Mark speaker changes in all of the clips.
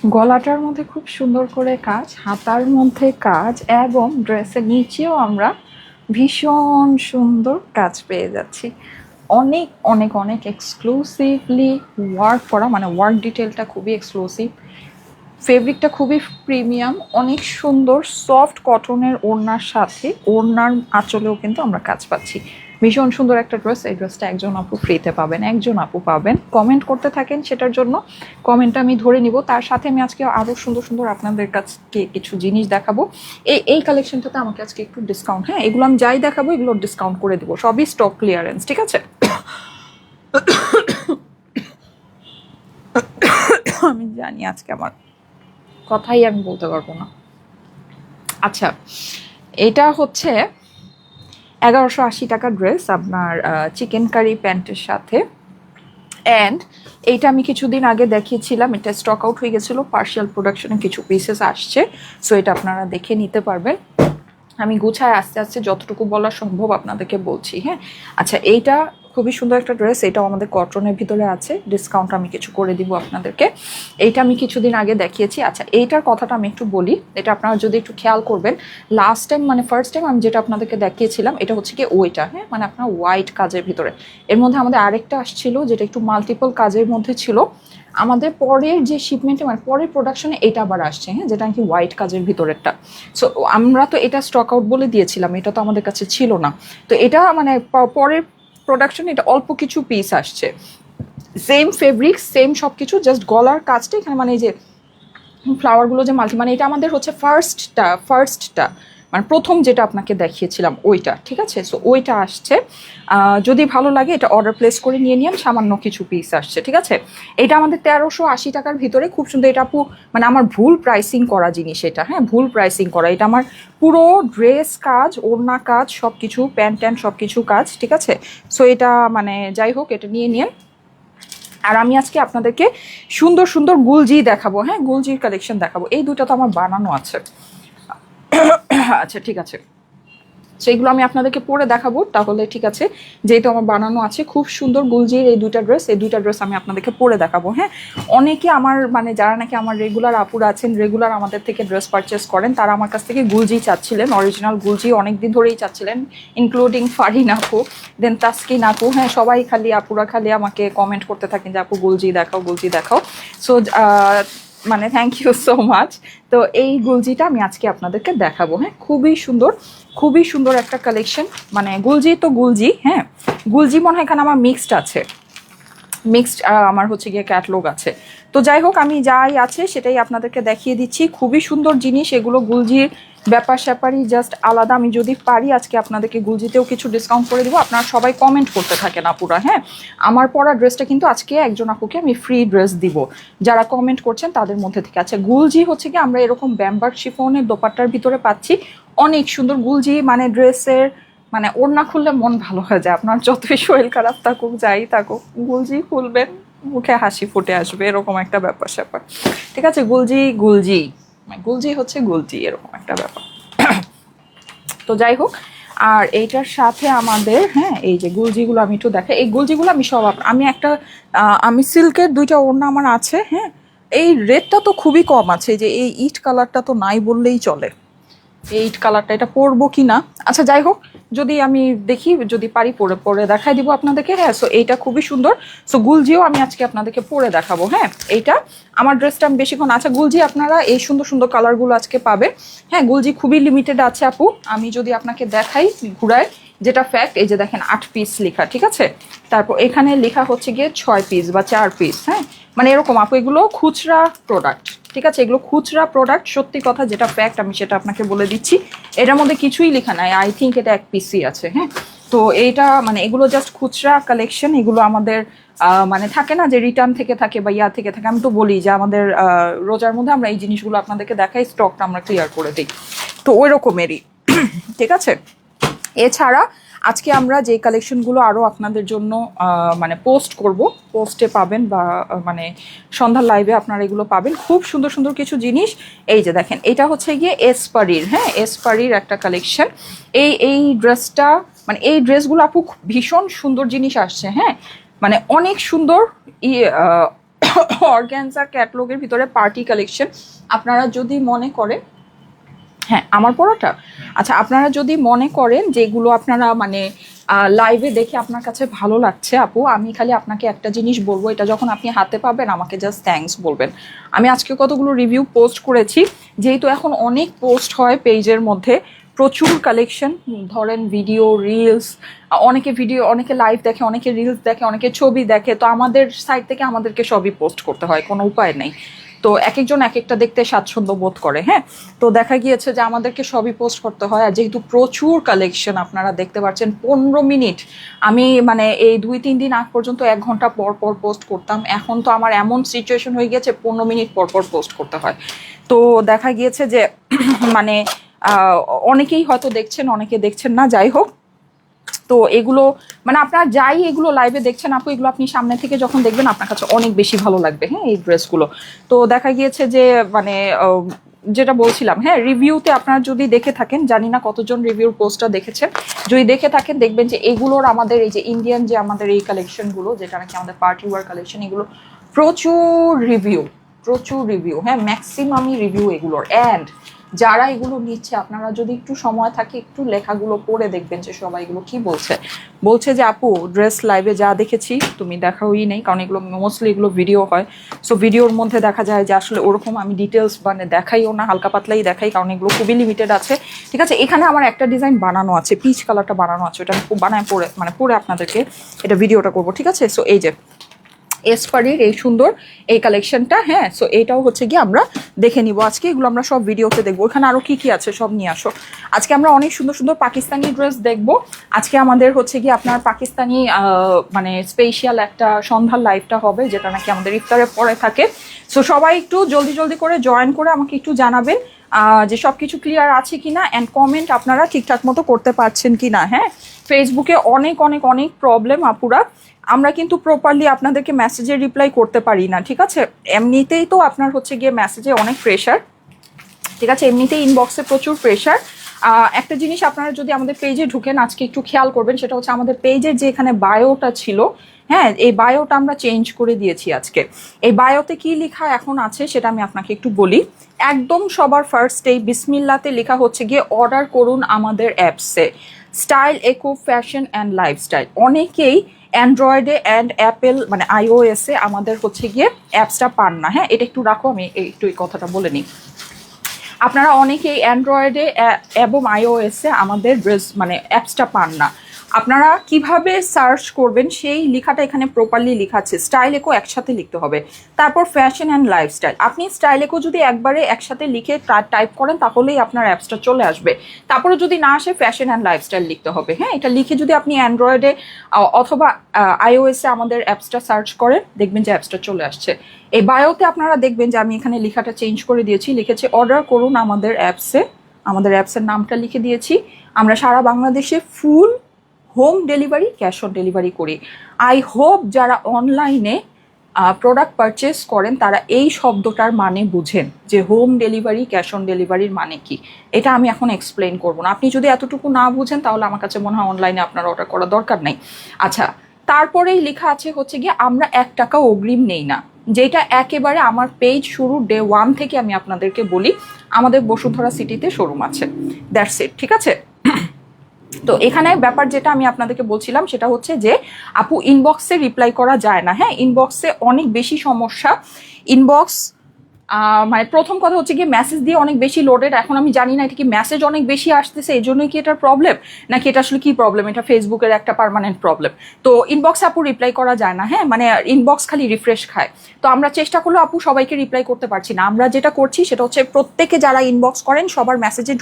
Speaker 1: গলাটার মধ্যে খুব সুন্দর করে কাজ, হাতার মধ্যে কাজ এবং ড্রেসের নিচেও আমরা ভীষণ সুন্দর কাজ পেয়ে যাচ্ছি। অনেক অনেক অনেক এক্সক্লুসিভলি ওয়ার্ক করা, মানে ওয়ার্ক ডিটেলটা খুবই এক্সক্লুসিভ, ফেব্রিকটা খুবই প্রিমিয়াম, অনেক সুন্দর সফট কটনের ওড়নার সাথে ওড়নার আঁচলেও কিন্তু আমরা কাজ পাচ্ছি। ভীষণ সুন্দর একটা ড্রেস। এই ড্রেসটা একজন আপু ফ্রিতে পাবেন, একজন আপু পাবেন। কমেন্ট করতে থাকেন, সেটার জন্য কমেন্টটা আমি ধরে নিব। তার সাথে আমি আজকে আরও সুন্দর সুন্দর আপনাদের কাছে কিছু জিনিস দেখাবো। এই কালেকশনটাতে আমাকে আজকে একটু ডিসকাউন্ট, হ্যাঁ এগুলো আমি যাই দেখাবো এগুলো ডিসকাউন্ট করে দেবো, সবই স্টক ক্লিয়ারেন্স, ঠিক আছে? আমি জানি আজকে আমার কথাই আমি বলতে পারবো না। আচ্ছা, এটা হচ্ছে 1180 টাকা ড্রেস আপনার চিকেন কারি প্যান্টের সাথে। অ্যান্ড এইটা আমি কিছুদিন আগে দেখিয়েছিলাম, এটা স্টক আউট হয়ে গেছিলো, পার্শিয়াল প্রোডাকশনে কিছু পিসেস আসছে, সো এটা আপনারা দেখে নিতে পারবেন। আমি গুছায় আস্তে আস্তে যতটুকু বলা সম্ভব আপনাদেরকে বলছি, হ্যাঁ। আচ্ছা, এইটা খুবই সুন্দর একটা ড্রেস, এটাও আমাদের কটনের ভিতরে আছে, ডিসকাউন্ট আমি কিছু করে দিব আপনাদেরকে। এইটা আমি কিছুদিন আগে দেখিয়েছি। আচ্ছা, এইটার কথাটা আমি একটু বলি, এটা আপনারা যদি একটু খেয়াল করবেন, লাস্ট টাইম মানে ফার্স্ট টাইম আমি যেটা আপনাদেরকে দেখিয়েছিলাম এটা হচ্ছে কি ওইটা, হ্যাঁ, মানে আপনার হোয়াইট কাজের ভিতরে। এর মধ্যে আমাদের আরেকটা আসছিল যেটা একটু মাল্টিপল কাজের মধ্যে ছিল। আমাদের পরের যে শিপমেন্টে মানে পরের প্রোডাকশনে এটা আবার আসছে, হ্যাঁ, যেটা নাকি হোয়াইট কাজের ভিতরেরটা। সো আমরা তো এটা স্টক আউট বলে দিয়েছিলাম, এটা তো আমাদের কাছে ছিল না। তো এটা মানে পরের প্রোডাকশনে এটা অল্প কিছু পিস আসছে, সেম ফেব্রিক সেম সব কিছু, জাস্ট গলার কাজটা এখানে মানে এই যে ফ্লাওয়ারগুলো যে মাল্টি, মানে এটা আমাদের হচ্ছে ফার্স্টটা মানে প্রথম যেটা আপনাকে দেখিয়েছিলাম ওইটা, ঠিক আছে? সো ওইটা আসছে। যদি ভালো লাগে এটা অর্ডার প্লেস করে নিয়ে নিন, সামান্য কিছু পিস আসছে, ঠিক আছে? এটা আমাদের 1380 টাকার ভিতরে, খুব সুন্দর। এটা আপু মানে আমার ভুল প্রাইসিং করা জিনিস এটা, হ্যাঁ, ভুল প্রাইসিং করা। এটা আমার পুরো ড্রেস কাজ, ওড়না কাজ, সব কিছু, প্যান্ট ট্যান্ট সব কিছু কাজ, ঠিক আছে? সো এটা মানে যাই হোক, এটা নিয়ে নিন। আর আমি আজকে আপনাদেরকে সুন্দর সুন্দর গুলজি দেখাবো, হ্যাঁ, গুলজির কালেকশন দেখাবো। এই দুটো তো আমার বানানো আছে। আচ্ছা, ঠিক আছে, সেইগুলো আমি আপনাদেরকে পরে দেখাবো তাহলে, ঠিক আছে? যেহেতু আমার বানানো আছে খুব সুন্দর গুলজির এই দুইটা ড্রেস আমি আপনাদেরকে পরে দেখাবো, হ্যাঁ। অনেকে আমার মানে যারা নাকি আমার রেগুলার আপুরা আছেন, রেগুলার আমাদের থেকে ড্রেস পারচেস করেন, তারা আমার কাছ থেকে গুলজি চাচ্ছিলেন, অরিজিনাল গুলজি অনেকদিন ধরেই চাচ্ছিলেন, ইনক্লুডিং ফারিন আপু, দেন তাসকিন আপু, হ্যাঁ, সবাই আপুরা খালি আমাকে কমেন্ট করতে থাকেন যে আপু গুলজি দেখাও। সো মানে থ্যাংক ইউ সো মাচ। তো এই গুলজিটা আমি আজকে আপনাদেরকে দেখাবো, হ্যাঁ, খুবই সুন্দর একটা কালেকশন। মানে গুলজি তো গুলজি, হ্যাঁ, গুলজি মনে হয় এখানে আমার মিক্সড আমার হচ্ছে গিয়ে ক্যাটলগ আছে। তো যাই হোক, আমি যাই আছে সেটাই আপনাদেরকে দেখিয়ে দিচ্ছি। খুবই সুন্দর জিনিস এগুলো, গুলজির ব্যাপার স্যাপারই জাস্ট আলাদা। আমি যদি পারি আজকে আপনাদেরকে গুলজিতেও কিছু ডিসকাউন্ট করে দেবো। আপনারা সবাই কমেন্ট করতে থাকেন আপুরা, হ্যাঁ। আমার পরা ড্রেসটা কিন্তু আজকে একজন আপুকে আমি ফ্রি ড্রেস দিব, যারা কমেন্ট করছেন তাদের মধ্যে থেকে। আচ্ছা, গুলজি হচ্ছে কি আমরা এরকম ব্যাম্বার শিফনের দোপাট্টার ভিতরে পাচ্ছি, অনেক সুন্দর গুলজি। মানে ড্রেসের মানে ওড়না খুললে মন ভালো হয়ে যায়, আপনার যতই শরীর খারাপ থাকুক যাই থাকুক, গুলজি খুলবেন মুখে হাসি ফুটে আসবে, এরকম একটা ব্যাপার স্যাপার, ঠিক আছে? গুলজি হচ্ছে গুলজি, এরকম একটা ব্যাপার। তো যাই হোক, আর এইটার সাথে আমাদের, হ্যাঁ, এই যে গুলজিগুলো আমি একটু দেখাই। এই গুলজিগুলো আমি সব আমি একটা আমি সিল্কের দুইটা ওড়না আমার আছে, হ্যাঁ। এই রেটটা তো খুবই কম আছে, যে এই ইট কালারটা তো নাই বললেই চলে। এইট কালারটা এটা পরবো কি না, আচ্ছা যাই হোক, যদি আমি দেখি যদি পারি পরে পরে দেখাই দিব আপনাদেরকে, হ্যাঁ। সো এইটা খুবই সুন্দর। সো গুলজিও আমি আজকে আপনাদেরকে পরে দেখাবো, হ্যাঁ। এইটা আমার ড্রেসটা আমি বেশিক্ষণ, আচ্ছা গুলজি আপনারা এই সুন্দর সুন্দর কালারগুলো আজকে পাবেন, হ্যাঁ। গুলজি খুবই লিমিটেড আছে আপু, আমি যদি আপনাকে দেখাই ঘুরায়, যেটা ফ্যাক্ট, এই যে দেখেন 8 পিস লেখা, ঠিক আছে? তারপর এখানে লেখা হচ্ছে গিয়ে 6 পিস বা 4 পিস, হ্যাঁ, মানে এরকম আপু। এগুলো খুচরা প্রোডাক্ট, ঠিক আছে? এগুলো খুচরা প্রোডাক্ট, সত্যি কথা যেটা ফ্যাক্ট আমি সেটা আপনাকে বলে দিচ্ছি। এটার মধ্যে কিছুই লেখা নাই, আই থিঙ্ক এটা 1 পিসই আছে, হ্যাঁ। তো এইটা মানে এগুলো জাস্ট খুচরা কালেকশন, এগুলো আমাদের মানে থাকে না যে রিটার্ন থেকে থাকে বা ইয়া থেকে থাকে, আমি তো বলি যে আমাদের রোজার মধ্যে আমরা এই জিনিসগুলো আপনাদেরকে দেখাই, স্টকটা আমরা ক্লিয়ার করে দিই, তো ওই রকমেরই, ঠিক আছে? এছাড়া আজকে আমরা যে কালেকশনগুলো আরও আপনাদের জন্য মানে পোস্ট করব, পোস্টে পাবেন বা মানে সন্ধ্যার লাইভে আপনারা এগুলো পাবেন, খুব সুন্দর সুন্দর কিছু জিনিস। এই যে দেখেন, এটা হচ্ছে গিয়ে এসপারির, হ্যাঁ, এসপারির একটা কালেকশন। এই ড্রেসটা মানে এই ড্রেসগুলো আপু ভীষণ সুন্দর জিনিস আসছে, হ্যাঁ, মানে অনেক সুন্দর অর্গানজা ক্যাটলগের ভিতরে পার্টি কালেকশন। আপনারা যদি মনে করেন, হ্যাঁ আমার পড়াটা, আচ্ছা আপনারা যদি মনে করেন যেগুলো আপনারা মানে লাইভে দেখে আপনার কাছে ভালো লাগছে আপু, আমি খালি আপনাকে একটা জিনিস বলবো, এটা যখন আপনি হাতে পাবেন আমাকে জাস্ট থ্যাঙ্কস বলবেন। আমি আজকে কতগুলো রিভিউ পোস্ট করেছি, যেহেতু এখন অনেক পোস্ট হয় পেজের মধ্যে, প্রচুর কালেকশন, ধরেন ভিডিও, রিলস, অনেকে লাইভ দেখে, অনেকে রিলস দেখে, অনেকে ছবি দেখে, তো আমাদের সাইড থেকে আমাদেরকে সবই পোস্ট করতে হয়, কোনো উপায় নেই। তো এক একজন এক একটা দেখতে স্বাচ্ছন্দ্য বোধ করে, হ্যাঁ। তো দেখা গিয়েছে যে আমাদেরকে সবই পোস্ট করতে হয়, আর যেহেতু প্রচুর কালেকশন আপনারা দেখতে পাচ্ছেন, 15 মিনিট আমি মানে এই 2-3 দিন আগ পর্যন্ত 1 ঘন্টা পর পর পোস্ট করতাম, এখন তো আমার এমন সিচুয়েশন হয়ে গেছে 15 মিনিট পর পর পোস্ট করতে হয়। তো দেখা গিয়েছে যে মানে অনেকেই হয়তো দেখছেন, অনেকে দেখছেন না, যাই হোক। তো এগুলো মানে আপনার যাই এগুলো লাইভে দেখছেন আপু, এগুলো আপনি সামনে থেকে যখন দেখবেন আপনার কাছে অনেক বেশি ভালো লাগবে, হ্যাঁ এই ড্রেসগুলো। তো দেখা গিয়েছে যে মানে যেটা বলছিলাম, হ্যাঁ রিভিউতে আপনারা যদি দেখে থাকেন, জানি না কতজন রিভিউর পোস্টটা দেখেছেন, যদি দেখে থাকেন দেখবেন যে এগুলোর আমাদের এই যে ইন্ডিয়ান যে আমাদের এই কালেকশনগুলো, যেটা নাকি আমাদের পার্টি ওয়ার কালেকশন, এগুলো প্রচুর রিভিউ, হ্যাঁ ম্যাক্সিমামই রিভিউ এগুলোর। অ্যান্ড যারা এগুলো নিচ্ছে, আপনারা যদি একটু সময় থাকে একটু লেখাগুলো পড়ে দেখবেন যে সবাই এগুলো কি বলছে যে আপু ড্রেস লাইভে যা দেখেছি তুমি দেখাওই নেই, কারণ এগুলো মোস্টলি এগুলো ভিডিও হয়, সো ভিডিওর মধ্যে দেখা যায় যে আসলে ওরকম আমি ডিটেলস মানে দেখাইও না, হালকা পাতলাই দেখাই, কারণ এগুলো খুবই লিমিটেড আছে, ঠিক আছে। এখানে আমার একটা ডিজাইন বানানো আছে, পিচ কালারটা বানানো আছে, ওটা আমি বানায় পরে আপনাদেরকে এটা ভিডিওটা করবো, ঠিক আছে। সো এই যে এসপারির এই সুন্দর এই কালেকশনটা, হ্যাঁ সো এইটাও হচ্ছে গিয়ে আমরা দেখে নিব আজকে, এগুলো আমরা সব ভিডিওতে দেখবো। ওখানে আরও কি কি আছে সব নিয়ে আসো। আজকে আমরা অনেক সুন্দর সুন্দর পাকিস্তানি ড্রেস দেখবো। আজকে আমাদের হচ্ছে গিয়ে আপনার পাকিস্তানি মানে স্পেশাল একটা সন্ধ্যার লাইভটা হবে, যেটা নাকি আমাদের ইফতারের পরে থাকে। সো সবাই একটু জলদি জলদি করে জয়েন করে আমাকে একটু জানাবেন যে সব কিছু ক্লিয়ার আছে কিনা, অ্যান্ড কমেন্ট আপনারা ঠিকঠাক মতো করতে পারছেন কিনা। হ্যাঁ ফেসবুকে অনেক অনেক অনেক প্রবলেম আপুরা, আমরা কিন্তু প্রপারলি আপনাদেরকে মেসেজে রিপ্লাই করতে পারি না, ঠিক আছে। এমনিতেই তো আপনার হচ্ছে গিয়ে মেসেজে অনেক প্রেশার, ঠিক আছে, এমনিতেই ইনবক্সে প্রচুর প্রেশার। একটা জিনিস আপনারা যদি আমাদের পেজে ঢুকেন আজকে একটু খেয়াল করবেন, সেটা হচ্ছে আমাদের পেজের যে এখানে বায়োটা ছিল, হ্যাঁ এই বায়োটা আমরা চেঞ্জ করে দিয়েছি আজকে। এই বায়োতে কি লেখা এখন আছে সেটা আমি আপনাকে একটু বলি। একদম সবার ফার্স্টেই বিসমিল্লাতে লেখা হচ্ছে গিয়ে অর্ডার করুন আমাদের অ্যাপসে, style eco fashion and lifestyle. অনেকেই অ্যান্ড্রয়েডে অ্যান্ড অ্যাপেল মানে iOS-এ আমাদের হচ্ছে গিয়ে অ্যাপসটা পান না, হ্যাঁ এটা একটু রাখো, আমি একটু এই কথাটা বলে নিই। আপনারা অনেকেই অ্যান্ড্রয়েডে এবং iOS-এ আমাদের ড্রেস মানে অ্যাপসটা পান না। আপনারা কিভাবে সার্চ করবেন সেই লেখাটা এখানে প্রপারলি লেখা আছে, স্টাইল ইকো একসাথে লিখতে হবে, তারপর ফ্যাশন অ্যান্ড লাইফস্টাইল। আপনি স্টাইল ইকো যদি একবারে একসাথে লিখে টাইপ করেন তাহলেই আপনার অ্যাপসটা চলে আসবে। তারপরে যদি না আসে ফ্যাশন অ্যান্ড লাইফস্টাইল লিখতে হবে, হ্যাঁ এটা লিখে যদি আপনি অ্যান্ড্রয়েডে অথবা iOS-এ আমাদের অ্যাপসটা সার্চ করেন দেখবেন যে অ্যাপসটা চলে আসছে। এই বায়োতে আপনারা দেখবেন যে আমি এখানে লেখাটা চেঞ্জ করে দিয়েছি, লিখেছে অর্ডার করুন আমাদের অ্যাপসে, আমাদের অ্যাপসের নামটা লিখে দিয়েছি। আমরা সারা বাংলাদেশে full home delivery, cash on delivery করি। আই হোপ যারা অনলাইনে প্রোডাক্ট পারচেস করেন তারা এই শব্দটার মানে বুঝেন যে হোম ডেলিভারি, ক্যাশ অন ডেলিভারির মানে কি। এটা আমি এখন এক্সপ্লেন করবো না, আপনি যদি এতটুকু না বুঝেন তাহলে আমার কাছে মনে হয় অনলাইনে আপনার অর্ডার করার দরকার নেই। আচ্ছা তারপরেই লেখা আছে হচ্ছে গিয়ে আমরা 1 টাকা অগ্রিম নেই না, যেটা একেবারে আমার পেজ শুরু ডে 1 থেকে আমি আপনাদেরকে বলি, আমাদের বসুন্ধরা সিটিতে শোরুম আছে, দ্যাটস ইট, ঠিক আছে। তো এখানে ব্যাপার যেটা আমি আপনাদেরকে বলছিলাম সেটা হচ্ছে যে আপু ইনবক্সে রিপ্লাই করা যায় না, হ্যাঁ ইনবক্সে অনেক বেশি সমস্যা। ইনবক্স মানে প্রথম কথা হচ্ছে গিয়ে মেসেজ দিয়ে অনেক বেশি লোডেড। এখন আমি জানি না এটা কি মেসেজ অনেক বেশি আসতেছে এই জন্যই কি এটার প্রবলেম, নাকি এটা আসলে কি প্রবলেম, এটা ফেসবুকের একটা পার্মানেন্ট প্রবলেম। তো ইনবক্স আপু রিপ্লাই করা যায় না, হ্যাঁ মানে ইনবক্স খালি রিফ্রেশ খায়। তো আমরা চেষ্টা করলে আপু সবাইকে রিপ্লাই করতে পারছি না। আমরা যেটা করছি সেটা হচ্ছে প্রত্যেকে যারা ইনবক্স করেন সবার মেসেজে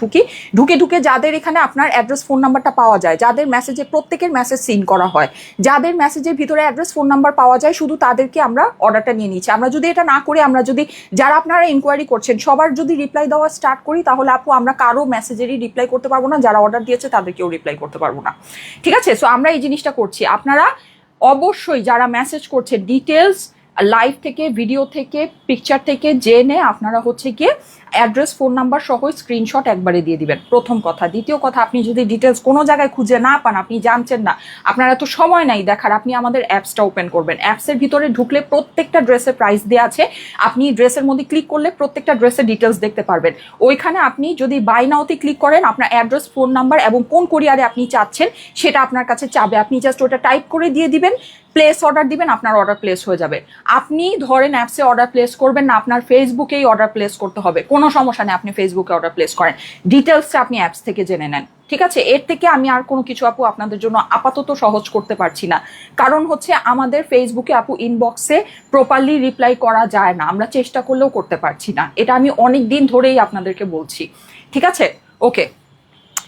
Speaker 1: ঢুকে যাদের এখানে আপনার অ্যাড্রেস ফোন নাম্বারটা পাওয়া যায়, যাদের মেসেজে প্রত্যেকের মেসেজ সিন করা হয়, যাদের মেসেজের ভিতরে অ্যাড্রেস ফোন নাম্বার পাওয়া যায় শুধু তাদেরকে আমরা অর্ডারটা নিয়ে নিচ্ছি। আমরা যদি এটা না করি, আমরা যদি যারা আপনারা ইনকোয়ারি করছেন সবার যদি রিপ্লাই দেওয়া স্টার্ট করি তাহলে আপু আমরা কারো মেসেজেরই রিপ্লাই করতে পারবো না, যারা অর্ডার দিয়েছে তাদেরকেও রিপ্লাই করতে পারবো না, ঠিক আছে। সো আমরা এই জিনিসটা করছি। আপনারা অবশ্যই যারা মেসেজ করছেন ডিটেলস লাইভ থেকে, ভিডিও থেকে, পিকচার থেকে জেনে আপনারা হচ্ছে গিয়ে অ্যাড্রেস, ফোন নাম্বার সহ স্ক্রিনশট একবারে দিয়ে দিবেন, প্রথম কথা। দ্বিতীয় কথা, আপনি যদি ডিটেলস কোনো জায়গায় খুঁজে না পান, আপনি জানছেন না, আপনার এত সময় নাই দেখার, আপনি আমাদের অ্যাপসটা ওপেন করবেন। অ্যাপসের ভিতরে ঢুকলে প্রত্যেকটা ড্রেসের প্রাইস দেওয়া আছে, আপনি ড্রেসের মধ্যে ক্লিক করলে প্রত্যেকটা ড্রেসের ডিটেলস দেখতে পারবেন। ওইখানে আপনি যদি বাই নাওতে ক্লিক করেন, আপনার অ্যাড্রেস, ফোন নাম্বার এবং কোন কোরিয়ারে আপনি চাচ্ছেন সেটা আপনার কাছে চাবে, আপনি জাস্ট ওটা টাইপ করে দিয়ে দিবেন, প্লেস অর্ডার দিবেন, আপনার অর্ডার প্লেস হয়ে যাবে। আপনি ধরেন অ্যাপসে অর্ডার প্লেস করবেন না, আপনার ফেসবুকেই অর্ডার প্লেস করতে হবে, কোনো সমস্যা নেই, আপনি ফেসবুকে অর্ডার প্লেস করেন, ডিটেলসটা আপনি অ্যাপস থেকে জেনে নেন, ঠিক আছে? এর থেকে আমি আর কোনো কিছু আপু আপনাদের জন্য আপাতত সহজ করতে পারছি না, কারণ হচ্ছে আমাদের ফেসবুকে আপু ইনবক্সে প্রপারলি রিপ্লাই করা যায় না, আমরা চেষ্টা করলেও করতে পারছি না, এটা আমি অনেক দিন ধরেই আপনাদেরকে বলছি, ঠিক আছে? ওকে,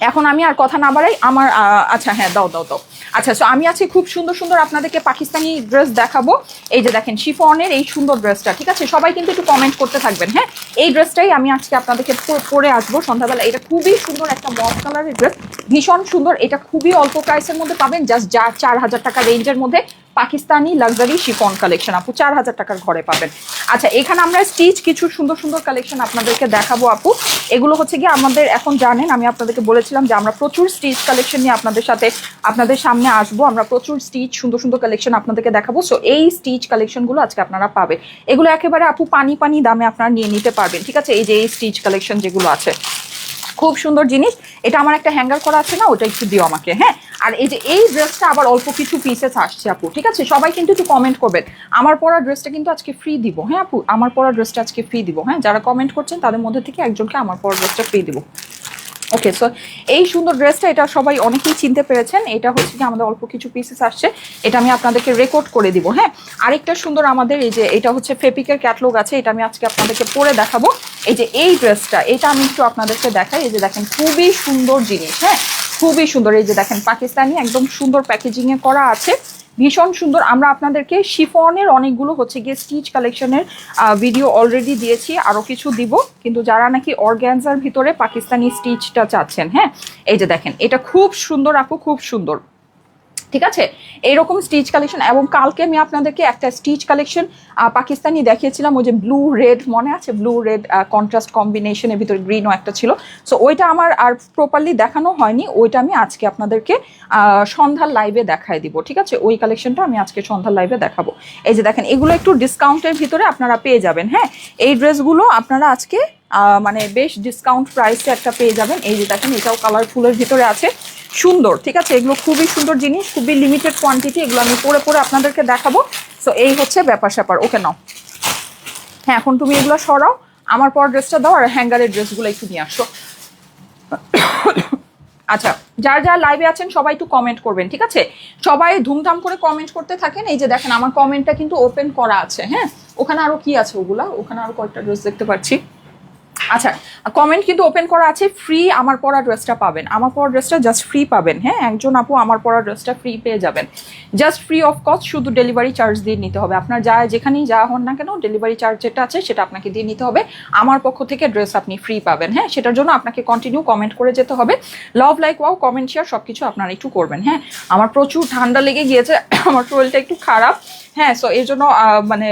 Speaker 1: এখন আমি আর কথা না বাড়াই, আমার আচ্ছা হ্যাঁ, দাও দাও দাও। আচ্ছা, সো আমি আজকে খুব সুন্দর সুন্দর আপনাদেরকে পাকিস্তানি ড্রেস দেখাবো। এই যে দেখেন শিফনের এই সুন্দর ড্রেসটা, ঠিক আছে? সবাই কিন্তু একটু কমেন্ট করতে থাকবেন, হ্যাঁ? এই ড্রেসটাই আমি আজকে আপনাদেরকে পরে আসবো সন্ধ্যাবেলা। এটা খুবই সুন্দর একটা মফ কালারের ড্রেস, ভীষণ সুন্দর। এটা খুবই অল্প প্রাইসের মধ্যে পাবেন, জাস্ট 4,000 টাকা রেঞ্জের মধ্যে পাকিস্তানি লাক্সারি শিফন কালেকশন আপু 4,000 টাকার ঘরে পাবেন। আচ্ছা, এখানে আমরা স্টিচ কিছু সুন্দর সুন্দর কালেকশন আপনাদেরকে দেখাবো আপু। এগুলো হচ্ছে গিয়ে আমাদের, এখন জানেন আমি আপনাদেরকে বলেছিলাম যে আমরা প্রচুর স্টিচ কালেকশন নিয়ে আপনাদের সামনে আসবো, আমরা প্রচুর স্টিচ সুন্দর সুন্দর কালেকশন আপনাদেরকে দেখাবো। সো এই স্টিচ কালেকশনগুলো আজকে আপনারা পাবেন, এগুলো একেবারে আপু পানি পানি দামে আপনারা নিয়ে নিতে পারবেন, ঠিক আছে? এই যে এই স্টিচ কালেকশন যেগুলো আছে, খুব সুন্দর জিনিস। এটা আমার একটা হ্যাঙ্গার করা আছে না, ওটা একটু দিও আমাকে, হ্যাঁ? আর এই যে এই ড্রেসটা আবার অল্প কিছু পিসেস আসছে আপু, ঠিক আছে? সবাই কিন্তু একটু কমেন্ট করবেন, আমার পরা ড্রেসটা কিন্তু আজকে ফ্রি দিব, হ্যাঁ আপু? আমার পরা ড্রেসটা আজকে ফ্রি দিব, হ্যাঁ? যারা কমেন্ট করছেন তাদের মধ্যে থেকে একজনকে আমার পরা ড্রেসটা ফ্রি দিব। ওকে, সো এই সুন্দর ড্রেসটা, এটা সবাই অনেকেই চিনতে পেরেছেন, এটা হচ্ছে কি আমাদের অল্প কিছু পিসেস আসছে, এটা আমি আপনাদেরকে রেকর্ড করে দিব, হ্যাঁ? আরেকটা সুন্দর আমাদের এই যে এটা হচ্ছে ফেপিকের ক্যাটলগ আছে, এটা আমি আজকে আপনাদেরকে পরে দেখাবো। এই যে এই ড্রেসটা, এটা আমি একটু আপনাদেরকে দেখাই। এই যে দেখেন খুবই সুন্দর জিনিস, হ্যাঁ, খুবই সুন্দর। এই যে দেখেন পাকিস্তানি একদম সুন্দর প্যাকেজিংয়ে করা আছে, ভীষণ সুন্দর। আমরা আপনাদেরকে শিফনের অনেকগুলো হচ্ছে গিয়ে স্টিচ কালেকশনের ভিডিও অলরেডি দিয়েছি, আরও কিছু দিব, কিন্তু যারা নাকি অর্গ্যানজার ভিতরে পাকিস্তানি স্টিচটা চাচ্ছেন, হ্যাঁ, এই যে দেখেন এটা খুব সুন্দর আপু, খুব সুন্দর, ঠিক আছে? এইরকম স্টিচ কালেকশন। এবং কালকে আমি আপনাদেরকে একটা স্টিচ কালেকশন পাকিস্তানি দেখিয়েছিলাম, ওই যে ব্লু রেড, মনে আছে? ব্লু রেড কন্ট্রাস্ট কম্বিনেশনের ভিতরে গ্রিনও একটা ছিল। সো ওইটা আমার আর প্রপারলি দেখানো হয়নি, ওইটা আমি আজকে আপনাদেরকে সন্ধ্যার লাইভে দেখাই দিব, ঠিক আছে? ওই কালেকশনটা আমি আজকে সন্ধ্যার লাইভে দেখাবো। এই যে দেখেন এগুলো একটু ডিসকাউন্টের ভিতরে আপনারা পেয়ে যাবেন, হ্যাঁ? এই ড্রেসগুলো আপনারা আজকে মানে বেশ ডিসকাউন্ট প্রাইসে একটা পেয়ে যাবেন। এই যে দেখেন এটাও কালারফুলের ভিতরে আছে, সুন্দর, ঠিক আছে? এগুলো খুবই সুন্দর জিনিস, খুবই লিমিটেড কোয়ান্টিটি, এগুলো আমি পরে পরে আপনাদেরকে দেখাবো। সো এই হচ্ছে ব্যাপার স্যাপার। ওকে, নাও, হ্যাঁ, এখন তুমি এগুলো সরাও, আমার পর ড্রেসটা দাও, আর হ্যাঙ্গারের ড্রেসগুলো একটু নিয়ে আসো। আচ্ছা, যার যার লাইভে আছেন সবাই একটু কমেন্ট করবেন, ঠিক আছে? সবাই ধুমধাম করে কমেন্ট করতে থাকেন। এই যে দেখেন আমার কমেন্টটা কিন্তু ওপেন করা আছে, হ্যাঁ? ওখানে আরো কি আছে ওগুলা, ওখানে আরো কয়েকটা ড্রেস দেখতে পাচ্ছি। আচ্ছা, কমেন্ট কিন্তু ওপেন করা আছে, ফ্রি আমার পরা ড্রেসটা পাবেন, আমার পরা ড্রেসটা জাস্ট ফ্রি পাবেন, হ্যাঁ? একজন আপু আমার পরা ড্রেসটা ফ্রি পেয়ে যাবেন, জাস্ট ফ্রি অফ কস্ট, শুধু ডেলিভারি চার্জ দিয়ে নিতে হবে। আপনার যেখানেই যাওয়া হন না কেন, ডেলিভারি চার্জ যেটা আছে সেটা আপনাকে দিয়ে নিতে হবে, আমার পক্ষ থেকে ড্রেস আপনি ফ্রি পাবেন, হ্যাঁ? সেটার জন্য আপনাকে কন্টিনিউ কমেন্ট করে যেতে হবে, লাভ, লাইক, ওয়াও, কমেন্ট, শেয়ার সব কিছু আপনারা একটু করবেন, হ্যাঁ? আমার প্রচুর ঠান্ডা লেগে গিয়েছে, আমার শরীরটা একটু খারাপ, হ্যাঁ? সো এর জন্য মানে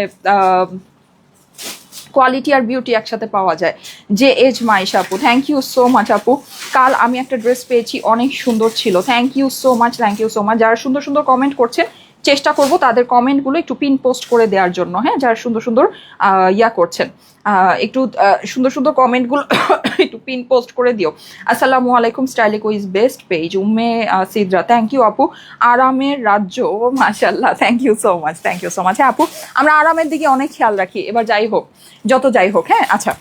Speaker 1: কোয়ালিটি আর বিউটি একসাথে পাওয়া যায়। যে এজ মাইশা আপু, থ্যাংক ইউ সো মাচ আপু। কাল আমি একটা ড্রেস পেয়েছি, অনেক সুন্দর ছিল, thank you so much, thank you so much. যারা সুন্দর সুন্দর কমেন্ট করছেন, চেষ্টা করব তাদের কমেন্টগুলো একটু পিন পোস্ট করে দেওয়ার জন্য, হ্যাঁ? যারা সুন্দর সুন্দর ইয়া করছেন, একটু সুন্দর সুন্দর কমেন্টগুলো একটু পিন পোস্ট করে দিও। আসসালামু আলাইকুম, Stylic is best page, Umme Sidra, thank you আপু। আরামের রাজ্য, মাশাল্লাহ, thank you so much, thank you so much. হ্যাঁ আপু, আমরা আরামের দিকে অনেক খেয়াল রাখি, এবার যাই হোক, যত যাই হোক, হ্যাঁ? আচ্ছা,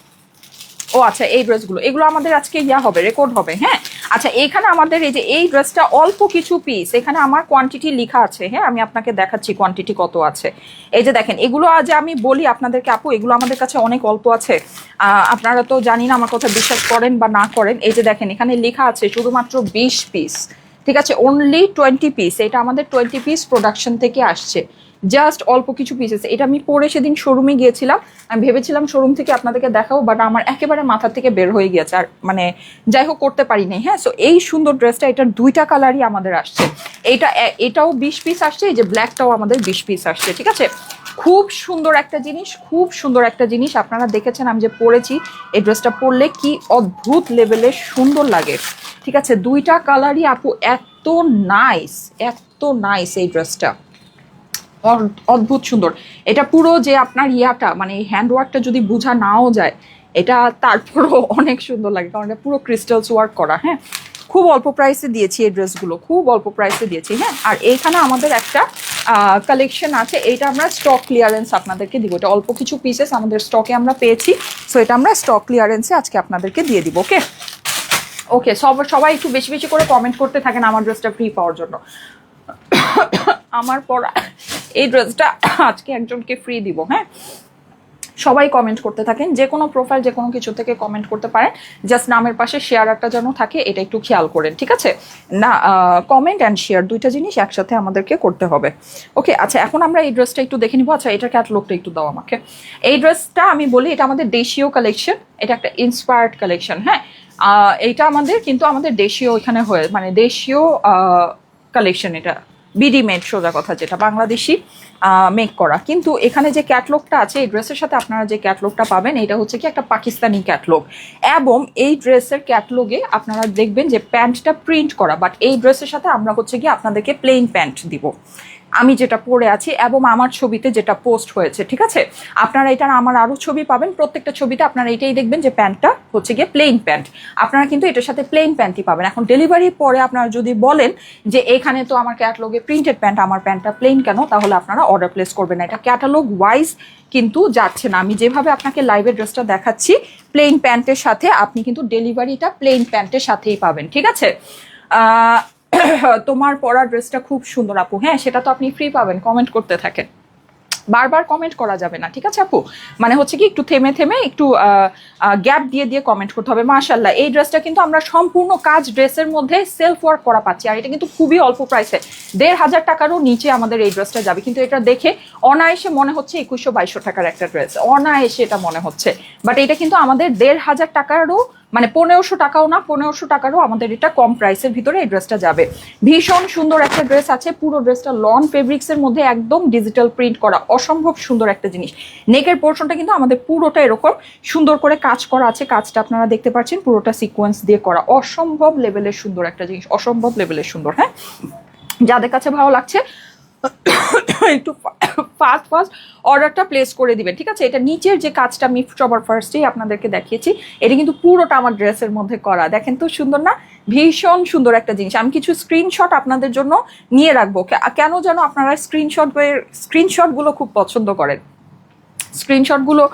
Speaker 1: ও আচ্ছা, এই ড্রেসগুলো, এগুলো আমাদের আজকে ইয়া হবে, রেকর্ড হবে, হ্যাঁ? আচ্ছা, এইখানে আমাদের এই যে এই ড্রেসটা অল্প কিছু পিস, এখানে আমার কোয়ান্টিটি লেখা আছে, হ্যাঁ? আমি আপনাকে দেখাচ্ছি কোয়ান্টিটি কত আছে। এই যে দেখেন, এগুলো আজ আমি বলি আপনাদেরকে আপু, এগুলো আমাদের কাছে অনেক অল্প আছে, আপনারা তো জানি না আমার কথা বিশ্বাস করেন বা না করেন। এই যে দেখেন এখানে লেখা আছে শুধুমাত্র 20 পিস, ঠিক আছে? অনলি 20 পিস, এটা আমাদের 20 পিস প্রোডাকশন থেকে আসছে, জাস্ট অল্প কিছু পিসেস। এটা আমি পরে সেদিন শোরুমে গিয়েছিলাম, আমি ভেবেছিলাম শোরুম থেকে আপনাদেরকে দেখাবো, বাট আমার একেবারে মাথা থেকে বের হয়ে গিয়েছে, আর মানে যাই হোক করতে পারিনি, হ্যাঁ? সো এই সুন্দর ড্রেসটা, এটার 2টা কালারই আমাদের আসছে, এটাও 20 পিস আসছে, এই যে ব্ল্যাকটাও আমাদের 20 পিস আসছে, ঠিক আছে? খুব সুন্দর একটা জিনিস, খুব সুন্দর একটা জিনিস। আপনারা দেখেছেন আমি যে পরেছি, এই ড্রেসটা পরলে কি অদ্ভুত লেভেলের সুন্দর লাগে। ঠিক আছে, দুইটা কালারই আপু এত নাইস, এত নাইস এই ড্রেসটা, অদ্ভুত সুন্দর। এটা পুরো যে আপনার ইয়াটা মানে হ্যান্ডওয়ার্কটা যদি বোঝা নাও যায়, এটা তারপরও অনেক সুন্দর লাগে, কারণ এটা পুরো ক্রিস্টালস ওয়ার্ক করা। হ্যাঁ, খুব অল্প প্রাইসে দিয়েছি এই ড্রেসগুলো, খুব অল্প প্রাইসে দিয়েছি। হ্যাঁ, আর এইখানে আমাদের একটা কালেকশন আছে, এইটা আমরা স্টক ক্লিয়ারেন্স আপনাদেরকে দিব। এটা অল্প কিছু পিসেস আমাদের স্টকে আমরা পেয়েছি, সো এটা আমরা স্টক ক্লিয়ারেন্সে আজকে আপনাদেরকে দিয়ে দিব। ওকে ওকে, সবাই একটু বেশি বেশি করে কমেন্ট করতে থাকেন আমার ড্রেসটা ফ্রি পাওয়ার জন্য। আমার পরা এই ড্রেসটা আজকে একজনকে ফ্রি দিব। হ্যাঁ, সবাই কমেন্ট করতে থাকেন, যে কোনো প্রোফাইল যে কোনো কিছু থেকে কমেন্ট করতে পারেন, জাস্ট নামের পাশে শেয়ার একটা যেন থাকে, এটা একটু খেয়াল করেন। ঠিক আছে না, কমেন্ট অ্যান্ড শেয়ার দুইটা জিনিস একসাথে আমাদেরকে করতে হবে। ওকে, আচ্ছা এখন আমরা এই ড্রেসটা একটু দেখে নিব। আচ্ছা এটার ক্যাটালগটা একটু দাও আমাকে। এই ড্রেসটা আমি বলি এটা আমাদের দেশীয় কালেকশন, এটা একটা ইন্সপায়ার্ড কালেকশন। হ্যাঁ, এইটা আমাদের কিন্তু আমাদের দেশীয় এখানে হয়ে মানে দেশীয় কালেকশন, এটা বিডি মেড, সোজা কথা যেটা বাংলাদেশি মেক করা। কিন্তু এখানে যে ক্যাটলগটা আছে এই ড্রেসের সাথে আপনারা যে ক্যাটলগটা পাবেন, এটা হচ্ছে কি একটা পাকিস্তানি ক্যাটলগ, এবং এই ড্রেসের ক্যাটলগে আপনারা দেখবেন যে প্যান্টটা প্রিন্ট করা, বাট এই ড্রেসের সাথে আমরা হচ্ছে কি আপনাদেরকে প্লেন প্যান্ট দিব, আমি যেটা পরে আছি এবং আমার ছবিতে যেটা পোস্ট হয়েছে। ঠিক আছে, আপনারা এটার আমার আরও ছবি পাবেন, প্রত্যেকটা ছবিতে আপনারা এটাই দেখবেন যে প্যান্টটা হচ্ছে গিয়ে প্লেন প্যান্ট, আপনারা কিন্তু এটার সাথে প্লেন প্যান্টই পাবেন। এখন ডেলিভারির পরে আপনারা যদি বলেন যে এখানে তো আমার ক্যাটালগে প্রিন্টেড প্যান্ট, আমার প্যান্টটা প্লেন কেন, তাহলে আপনারা অর্ডার প্লেস করবেন না, এটা ক্যাটালগ ওয়াইজ কিন্তু যাচ্ছে না। আমি যেভাবে আপনাকে লাইভের ড্রেসটা দেখাচ্ছি প্লেন প্যান্টের সাথে, আপনি কিন্তু ডেলিভারিটা প্লেন প্যান্টের সাথেই পাবেন। ঠিক আছে, তোমার পরা ড্রেসটা খুব সুন্দর আপু, হ্যাঁ সেটা তো আপনি ফ্রি পাবেন, কমেন্ট করতে থাকেন, বারবার কমেন্ট করা যাবে না। ঠিক আছে আপু, মানে হচ্ছে কি একটু থেমে থেমে একটু গ্যাপ দিয়ে দিয়ে কমেন্ট করতে হবে। মাশাআল্লাহ, এই ড্রেসটা কিন্তু আমরা সম্পূর্ণ কাজ ড্রেসের মধ্যে সেলফ ওয়ার্ক করা পাচ্ছি, আর এটা কিন্তু খুবই অল্প প্রাইসে, 1,500 টাকারও নিচে আমাদের এই ড্রেসটা যাবে। কিন্তু এটা দেখে অনায়াসে মনে হচ্ছে 2100-2200 টাকার একটা ড্রেস, অনায়াসে এটা মনে হচ্ছে, বাট এটা কিন্তু আমাদের 1,500 টাকারও মানে 1500 টাকাও না, 1500 টাকারও আমাদের এটা কম প্রাইসের ভিতরে এই ড্রেসটা যাবে। ভীষণ সুন্দর একটা ড্রেস আছে, পুরো ড্রেসটা লন ফেব্রিক্সের মধ্যে একদম ডিজিটাল প্রিন্ট করা, অসম্ভব সুন্দর একটা জিনিস। নেকের পোর্শনটা কিন্তু আমাদের পুরোটা এরকম সুন্দর করে কাজ করা আছে, কাজটা আপনারা দেখতে পাচ্ছেন পুরোটা সিকোয়েন্স দিয়ে করা, অসম্ভব লেভেলের সুন্দর একটা জিনিস, অসম্ভব লেভেলের সুন্দর। হ্যাঁ, যাদের কাছে ভালো লাগছে একটু ফাস্ট ফাস্ট অর্ডারটা প্লেস করে দিবেন। ঠিক আছে, এটা নিচের যে কাজটা আমি সবার ফার্স্টেই আপনাদেরকে দেখিয়েছি, এটা কিন্তু পুরোটা আমার ড্রেসের মধ্যে করা, দেখেন তো সুন্দর না, ভীষণ সুন্দর একটা জিনিস। আমি কিছু স্ক্রিনশট আপনাদের জন্য নিয়ে রাখবো, কেন যেন আপনারা স্ক্রিনশটগুলো খুব পছন্দ করেন। স্ক্রিনশটগুলো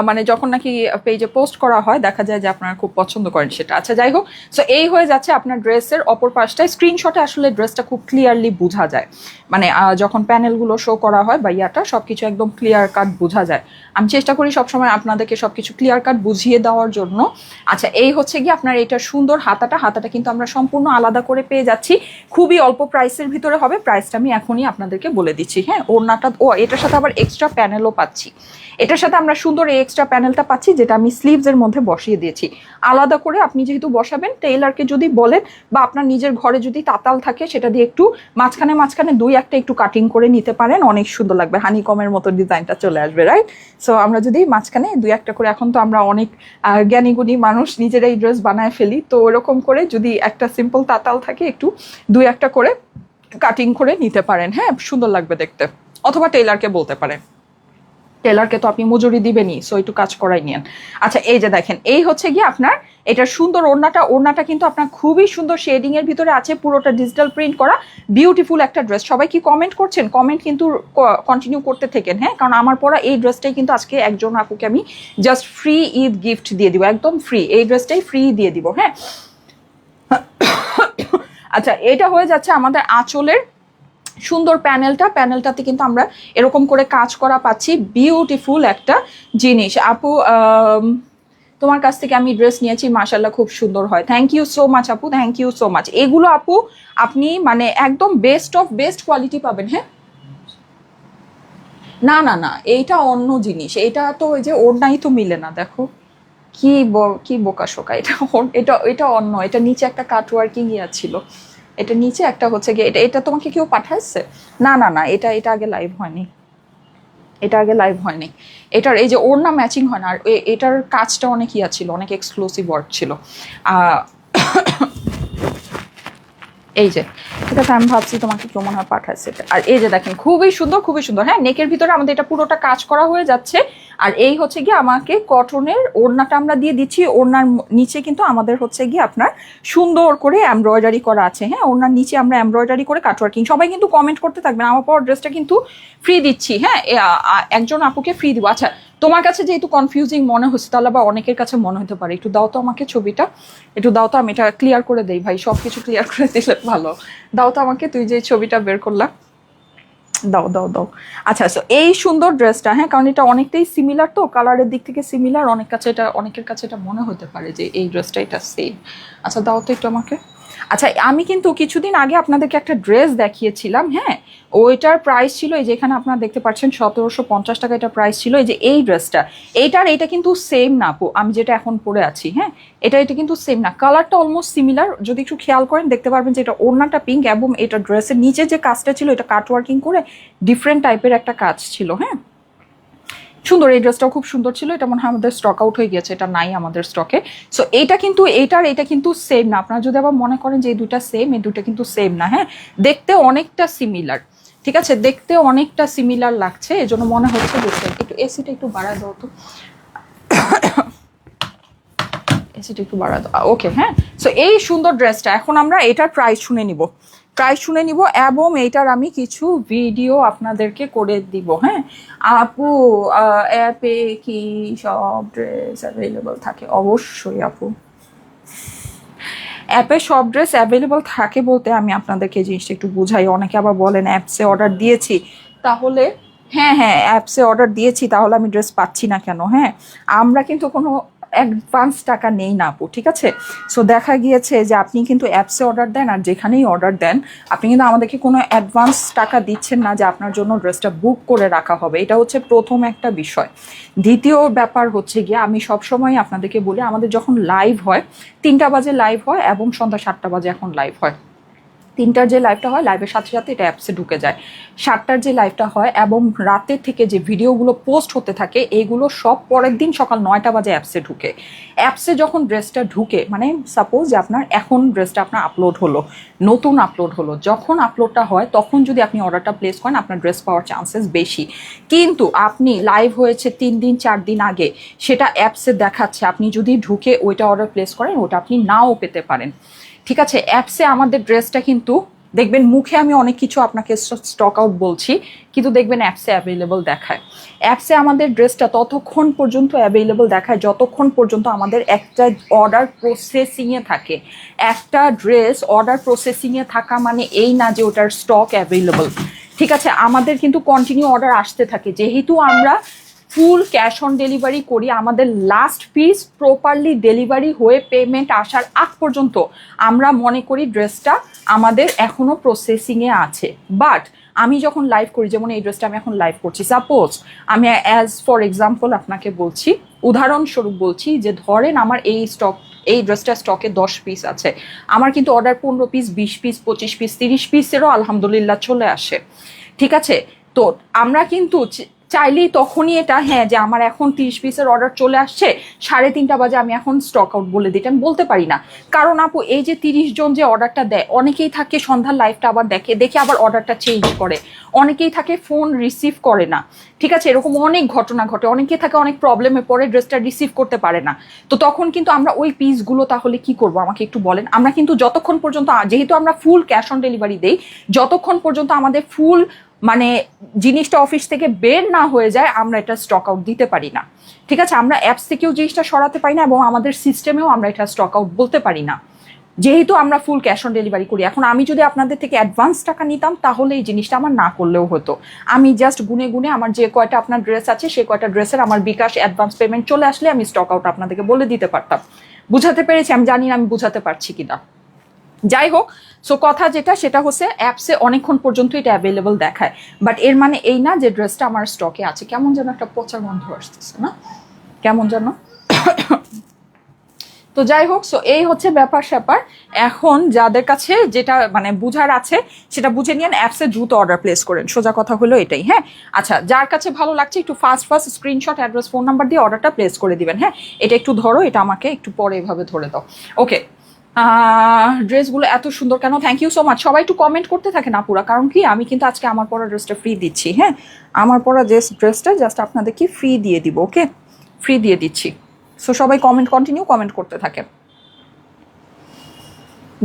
Speaker 1: মানে যখন নাকি পেজে পোস্ট করা হয় দেখা যায় যে আপনারা খুব পছন্দ করেন সেটা। আচ্ছা যাই হোক, সো এই হয়ে যাচ্ছে আপনার ড্রেসের অপর পাশটায়। স্ক্রিনশটে আসলে ড্রেসটা খুব ক্লিয়ারলি বোঝা যায়, মানে যখন প্যানেলগুলো শো করা হয় বা ইয়াটা সব কিছু একদম ক্লিয়ার কাট বোঝা যায়। আমি চেষ্টা করি সবসময় আপনাদেরকে সব কিছু ক্লিয়ার কাট বুঝিয়ে দেওয়ার জন্য। আচ্ছা এই হচ্ছে গিয়ে আপনার এটা সুন্দর হাতাটা কিন্তু আমরা সম্পূর্ণ আলাদা করে পেয়ে যাচ্ছি, খুবই অল্প প্রাইসের ভিতরে হবে। প্রাইসটা আমি এখনই আপনাদেরকে বলে দিচ্ছি। হ্যাঁ, ওড়নাটা এটার সাথে আবার এক্সট্রা প্যানেলও পাচ্ছি, এটার সাথে আমরা সুন্দর এই এক্সট্রা প্যানেলটা পাচ্ছি, যেটা আমি স্লিভসের মধ্যে বসিয়ে দিয়েছি আলাদা করে। আপনি যেহেতু বসাবেন, টেইলারকে যদি বলেন বা আপনার নিজের ঘরে যদি তাতাল থাকে সেটা দিয়ে একটু মাঝখানে মাঝখানে 2-1টা একটু কাটিং করে নিতে পারেন, অনেক সুন্দর লাগবে, হানিকমের মতো ডিজাইনটা চলে আসবে, রাইট? সো আমরা যদি মাঝখানে 2-1টা করে, এখন তো আমরা অনেক জ্ঞানীগুণী মানুষ, নিজেরাই ড্রেস বানায় ফেলি, তো ওরকম করে যদি একটা সিম্পল তাতাল থাকে একটু 2-1টা করে কাটিং করে নিতে পারেন। হ্যাঁ, সুন্দর লাগবে দেখতে। অথবা টেইলারকে বলতে পারেন, টেলারকে তো আপনি মজুরি দিবেনই, সো একটু কাজ করাই নিয়েন। আচ্ছা এই যে দেখেন, এই হচ্ছে গিয়ে আপনার এটা সুন্দর ওড়নাটা কিন্তু আপনার খুবই সুন্দর শেডিং এর ভিতরে আছে, পুরোটা ডিজিটাল প্রিন্ট করা, বিউটিফুল একটা ড্রেস। সবাই কি কমেন্ট করছেন? কমেন্ট কিন্তু কন্টিনিউ করতে থাকেন। হ্যাঁ, কারণ আমার পরা এই ড্রেসটাই কিন্তু আজকে একজন আপুকে আমি জাস্ট ফ্রি ঈদ গিফট দিয়ে দিব, একদম ফ্রি, এই ড্রেসটাই ফ্রি দিয়ে দিব। হ্যাঁ, আচ্ছা এটা হয়ে যাচ্ছে আমাদের আঁচলের সুন্দর প্যানেলটাতে কিন্তু আমরা এরকম করে কাজ করা পাচ্ছি, বিউটিফুল একটা জিনিস। আপু তোমার কাছ থেকে আমি ড্রেস নিয়েছি, মাশাআল্লাহ খুব সুন্দর হয়, থ্যাংক ইউ সো মাচ আপু, থ্যাংক ইউ সো মাচ। এগুলো আপু আপনি মানে একদম বেস্ট অফ বেস্ট কোয়ালিটি পাবেন। হ্যাঁ, না না না, এইটা অন্য জিনিস, এটা তো ওই যে ওড়নাই তো মিলে না, দেখো কি বোকা শোকা, এটা এটা এটা অন্য, এটা নিচে একটা কাট ওয়ার্কিং ইয়া ছিল, এটা নিচে একটা হচ্ছে গিয়ে এটা তোমাকে কেউ পাঠাইছে, না না না, এটা আগে লাইভ হয়নি। এটা আগে লাইভ হয়নি। এটার এই যে ওড়না ম্যাচিং হয় না, আর এটার কাজটা অনেক ইয়া ছিল, অনেক এক্সক্লুসিভ ওয়ার্ক ছিল। এই যে, ঠিক আছে, আমি ভাবছি তোমাকে কেউ মনে হয় পাঠাচ্ছে। আর এই যে দেখেন, খুবই সুন্দর, খুবই সুন্দর। হ্যাঁ, নেকের ভিতরে আমাদের এটা পুরোটা কাজ করা হয়ে যাচ্ছে। আর এই হচ্ছে গিয়ে আমাকে কটনের ওড়নাটা আমরা দিয়ে দিচ্ছি। ওড়নার নিচে কিন্তু আমাদের হচ্ছে গিয়ে আপনার সুন্দর করে এমব্রয়ডারি করা আছে। হ্যাঁ, ওড়নার নিচে আমরা এমব্রয়ডারি করে কাটওয়ার্কিং। সবাই কিন্তু কমেন্ট করতে থাকবেন, আমার পর ড্রেসটা কিন্তু ফ্রি দিচ্ছি। হ্যাঁ, একজন আপুকে ফ্রি দিব। আচ্ছা, তোমার কাছে যেহেতু কনফিউজিং মনে হচ্ছে, তাহলে আবার অনেকের কাছে মনে হতে পারে, একটু দাও তো আমাকে ছবিটা, একটু দাও তো, আমি এটা ক্লিয়ার করে দেই ভাই, সব কিছু ক্লিয়ার করে দিলে ভালো। দাও তো আমাকে, তুই যে ছবিটা বের করলা, দাও দাও দাও। আচ্ছা, এই সুন্দর ড্রেসটা, হ্যাঁ, কারণ এটা অনেকটাই সিমিলার, তো কালারের দিক থেকে সিমিলার, অনেকের কাছে এটা মনে হতে পারে যে এই ড্রেসটা এটা সেম। আচ্ছা, দাও তো একটু আমাকে। আচ্ছা, আমি কিন্তু কিছুদিন আগে আপনাদেরকে একটা ড্রেস দেখিয়েছিলাম। হ্যাঁ, ওইটার প্রাইস ছিল, এই যে এখানে আপনারা দেখতে পাচ্ছেন 1750 টাকা এটা প্রাইস ছিল। এই যে এই ড্রেসটা, এইটা কিন্তু সেম না আপু, আমি যেটা এখন পরে আছি। হ্যাঁ, এটা কিন্তু সেম না, কালারটা অলমোস্ট সিমিলার। যদি একটু খেয়াল করেন দেখতে পারবেন যে এটা ওড়নাটা পিঙ্ক, এবং এটা ড্রেসের নিচে যে কাজটা ছিল এটা কাটওয়ার্কিং করে ডিফারেন্ট টাইপের একটা কাজ ছিল। হ্যাঁ, সুন্দর। এই ড্রেসটাও খুব সুন্দর ছিল। এটা মনে হয় আমাদের স্টক আউট হয়ে গেছে, এটা নাই আমাদের স্টকে। সো এটা কিন্তু এটা কিন্তু সেম না। আপনারা যদি আবার মনে করেন যে এই দুটা সেম, এই দুটা কিন্তু সেম না। হ্যাঁ, দেখতে অনেকটা সিমিলার, ঠিক আছে, দেখতে অনেকটা সিমিলার লাগছে, এজন্য মনে হচ্ছে যে একটু এসিটা একটু বাড়া দাও তো, এসিটা একটু বাড়া দাও। ওকে, হ্যাঁ। সো এই সুন্দর ড্রেসটা এখন আমরা এটার প্রাইস শুনে নিব, এবং এইটার আমি কিছু ভিডিও আপনাদেরকে করে দিব। হ্যাঁ আপু, অ্যাপে কি সব ড্রেস অ্যাভেলেবল থাকে? অবশ্যই আপু, অ্যাপে সব ড্রেস অ্যাভেলেবল থাকে বলতে আমি আপনাদেরকে জিনিসটা একটু বুঝাই। অনেকে আবার বলেন অ্যাপসে অর্ডার দিয়েছি তাহলে, হ্যাঁ হ্যাঁ, অ্যাপসে অর্ডার দিয়েছি তাহলে আমি ড্রেস পাচ্ছি না কেন? হ্যাঁ, আমরা কিন্তু কোনো অ্যাডভান্স টাকা নেই না আপু, ঠিক আছে। সো দেখা গিয়েছে যে আপনি কিন্তু অ্যাপসে অর্ডার দেন আর যেখানেই অর্ডার দেন, আপনি কিন্তু আমাদেরকে কোনো অ্যাডভান্স টাকা দিচ্ছেন না যে আপনার জন্য ড্রেসটা বুক করে রাখা হবে। এটা হচ্ছে প্রথম একটা বিষয়। দ্বিতীয় ব্যাপার হচ্ছে গিয়ে, আমি সবসময় আপনাদেরকে বলি, আমাদের যখন লাইভ হয় 3টা বাজে লাইভ হয় এবং সন্ধ্যা 7টা বাজে এখন লাইভ হয়। 3টার যে লাইভটা হয়, লাইভের সাথে সাথে এটা অ্যাপসে ঢুকে যায়। 7টার যে লাইভটা হয় এবং রাতের থেকে যে ভিডিওগুলো পোস্ট হতে থাকে, এগুলো সব পরের দিন সকাল 9টা বাজে অ্যাপসে ঢুকে। অ্যাপসে যখন ড্রেসটা ঢুকে, মানে সাপোজ যে আপনার এখন ড্রেসটা আপনার আপলোড হলো, নতুন আপলোড হলো, যখন আপলোডটা হয় তখন যদি আপনি অর্ডারটা প্লেস করেন, আপনার ড্রেস পাওয়ার চান্সেস বেশি। কিন্তু আপনি লাইভ হয়েছে 3 দিন 4 দিন আগে, সেটা অ্যাপসে দেখাচ্ছে, আপনি যদি ঢুকে ওইটা অর্ডার প্লেস করেন, ওটা আপনি নাও পেতে পারেন, ঠিক আছে। অ্যাপসে আমাদের ড্রেসটা কিন্তু দেখবেন, মুখে আমি অনেক কিছু আপনাকে স্টক আউট বলছি, কিন্তু দেখবেন অ্যাপসে অ্যাভেলেবল দেখায়। অ্যাপসে আমাদের ড্রেসটা ততক্ষণ পর্যন্ত অ্যাভেলেবল দেখায় যতক্ষণ পর্যন্ত আমাদের একটা অর্ডার প্রসেসিংয়ে থাকে। একটা ড্রেস অর্ডার প্রসেসিংয়ে থাকা মানে এই না যে ওটার স্টক অ্যাভেলেবল, ঠিক আছে। আমাদের কিন্তু কন্টিনিউ অর্ডার আসতে থাকে, যেহেতু আমরা ফুল ক্যাশ অন ডেলিভারি করি। আমাদের লাস্ট পিস প্রপারলি ডেলিভারি হয়ে পেমেন্ট আসার আগ পর্যন্ত আমরা মনে করি ড্রেসটা আমাদের এখনো প্রসেসিংয়ে আছে। বাট আমি যখন লাইভ করি, যেমন এই ড্রেসটা আমি এখন লাইভ করছি, সাপোজ আমি অ্যাজ ফর এক্সাম্পল আপনাকে বলছি, উদাহরণস্বরূপ বলছি যে ধরেন আমার এই ড্রেসটা স্টকে 10 পিস আছে, আমার কিন্তু অর্ডার 15 পিস, 20 পিস, 25 পিস, 30 পিসেরও আলহামদুলিল্লাহ চলে আসে, ঠিক আছে। তো আমরা কিন্তু চাইলেই তখনই এটা, হ্যাঁ, যে আমার এখন 30 পিসের অর্ডার চলে আসছে, 3:30 বাজে আমি এখন স্টক আউট বলে দিই, আমি বলতে পারি না। কারণ আপু, এই যে 30 জন যে অর্ডারটা দেয়, অনেকেই থাকে সন্ধ্যার লাইভটা আবার দেখে আবার অর্ডারটা চেঞ্জ করে, অনেকেই থাকে ফোন রিসিভ করে না, ঠিক আছে। এরকম অনেক ঘটনা ঘটে। অনেকেই থাকে অনেক প্রবলেমে পড়ে, ড্রেসটা রিসিভ করতে পারে না। তো তখন কিন্তু আমরা ওই পিসগুলো তাহলে কি করব আমাকে একটু বলেন। আমরা কিন্তু যতক্ষণ পর্যন্ত, যেহেতু আমরা ফুল ক্যাশ অন ডেলিভারি দেই, যতক্ষণ পর্যন্ত আমাদের ফুল মানে জিনিসটা অফিস থেকে বের না হয়ে যায়, আমরা এটা স্টক আউট দিতে পারি না, ঠিক আছে। আমরা অ্যাপস থেকেও জিনিসটা সরাতে পারি না এবং আমাদের সিস্টেমেও আমরা এটা স্টক আউট বলতে পারি না, যেহেতু আমরা ফুল ক্যাশ অন ডেলিভারি করি। এখন আমি যদি আপনাদের থেকে অ্যাডভান্স টাকা নিতাম তাহলে এই জিনিসটা আমার না করলেও হতো। আমি জাস্ট গুনে গুনে আমার যে কয়টা আপনার ড্রেস আছে, সে কয়টা ড্রেসের আমার বিকাশ অ্যাডভান্স পেমেন্ট চলে আসলে আমি স্টক আউট আপনাদেরকে বলে দিতে পারতাম। বুঝাতে পেরেছি? আমি জানি না আমি বুঝাতে পারছি কিনা। যাই হোক, সো কথা যেটা, সেটা হচ্ছে অ্যাপসে অনেকক্ষণ পর্যন্ত এটা অ্যাভেলেবল দেখায়, বাট এর মানে এই না যে ড্রেসটা আমার স্টকে আছে। কেমন যেন একটা পচা গন্ধ আসতেছে না? কেমন যেন তো যাই হোক, সো এই হচ্ছে ব্যাপার স্যাপার। এখন যাদের কাছে যেটা মানে বুঝার আছে সেটা বুঝে নিন, অ্যাপসে দ্রুত অর্ডার প্লেস করেন, সোজা কথা হলো এটাই। হ্যাঁ, আচ্ছা, যার কাছে ভালো লাগছে একটু first screenshot, address, phone number দিয়ে অর্ডারটা প্লেস করে দিবেন। হ্যাঁ, এটা একটু ধরো, এটা আমাকে একটু পরে এভাবে ধরে দাও। ওকে, ড্রেসগুলো এত সুন্দর কেন? Thank you so much. সবাই একটু কমেন্ট করতে থাকে না পুরা, কারণ কি আমি কিন্তু আজকে আমার পরা ড্রেসটা ফ্রি দিচ্ছি। হ্যাঁ, আমার পরা ড্রেসটা জাস্ট আপনাদেরকে ফ্রি দিয়ে দিব। ওকে, ফ্রি দিয়ে দিচ্ছি। সো সবাই কন্টিনিউ কমেন্ট করতে থাকে।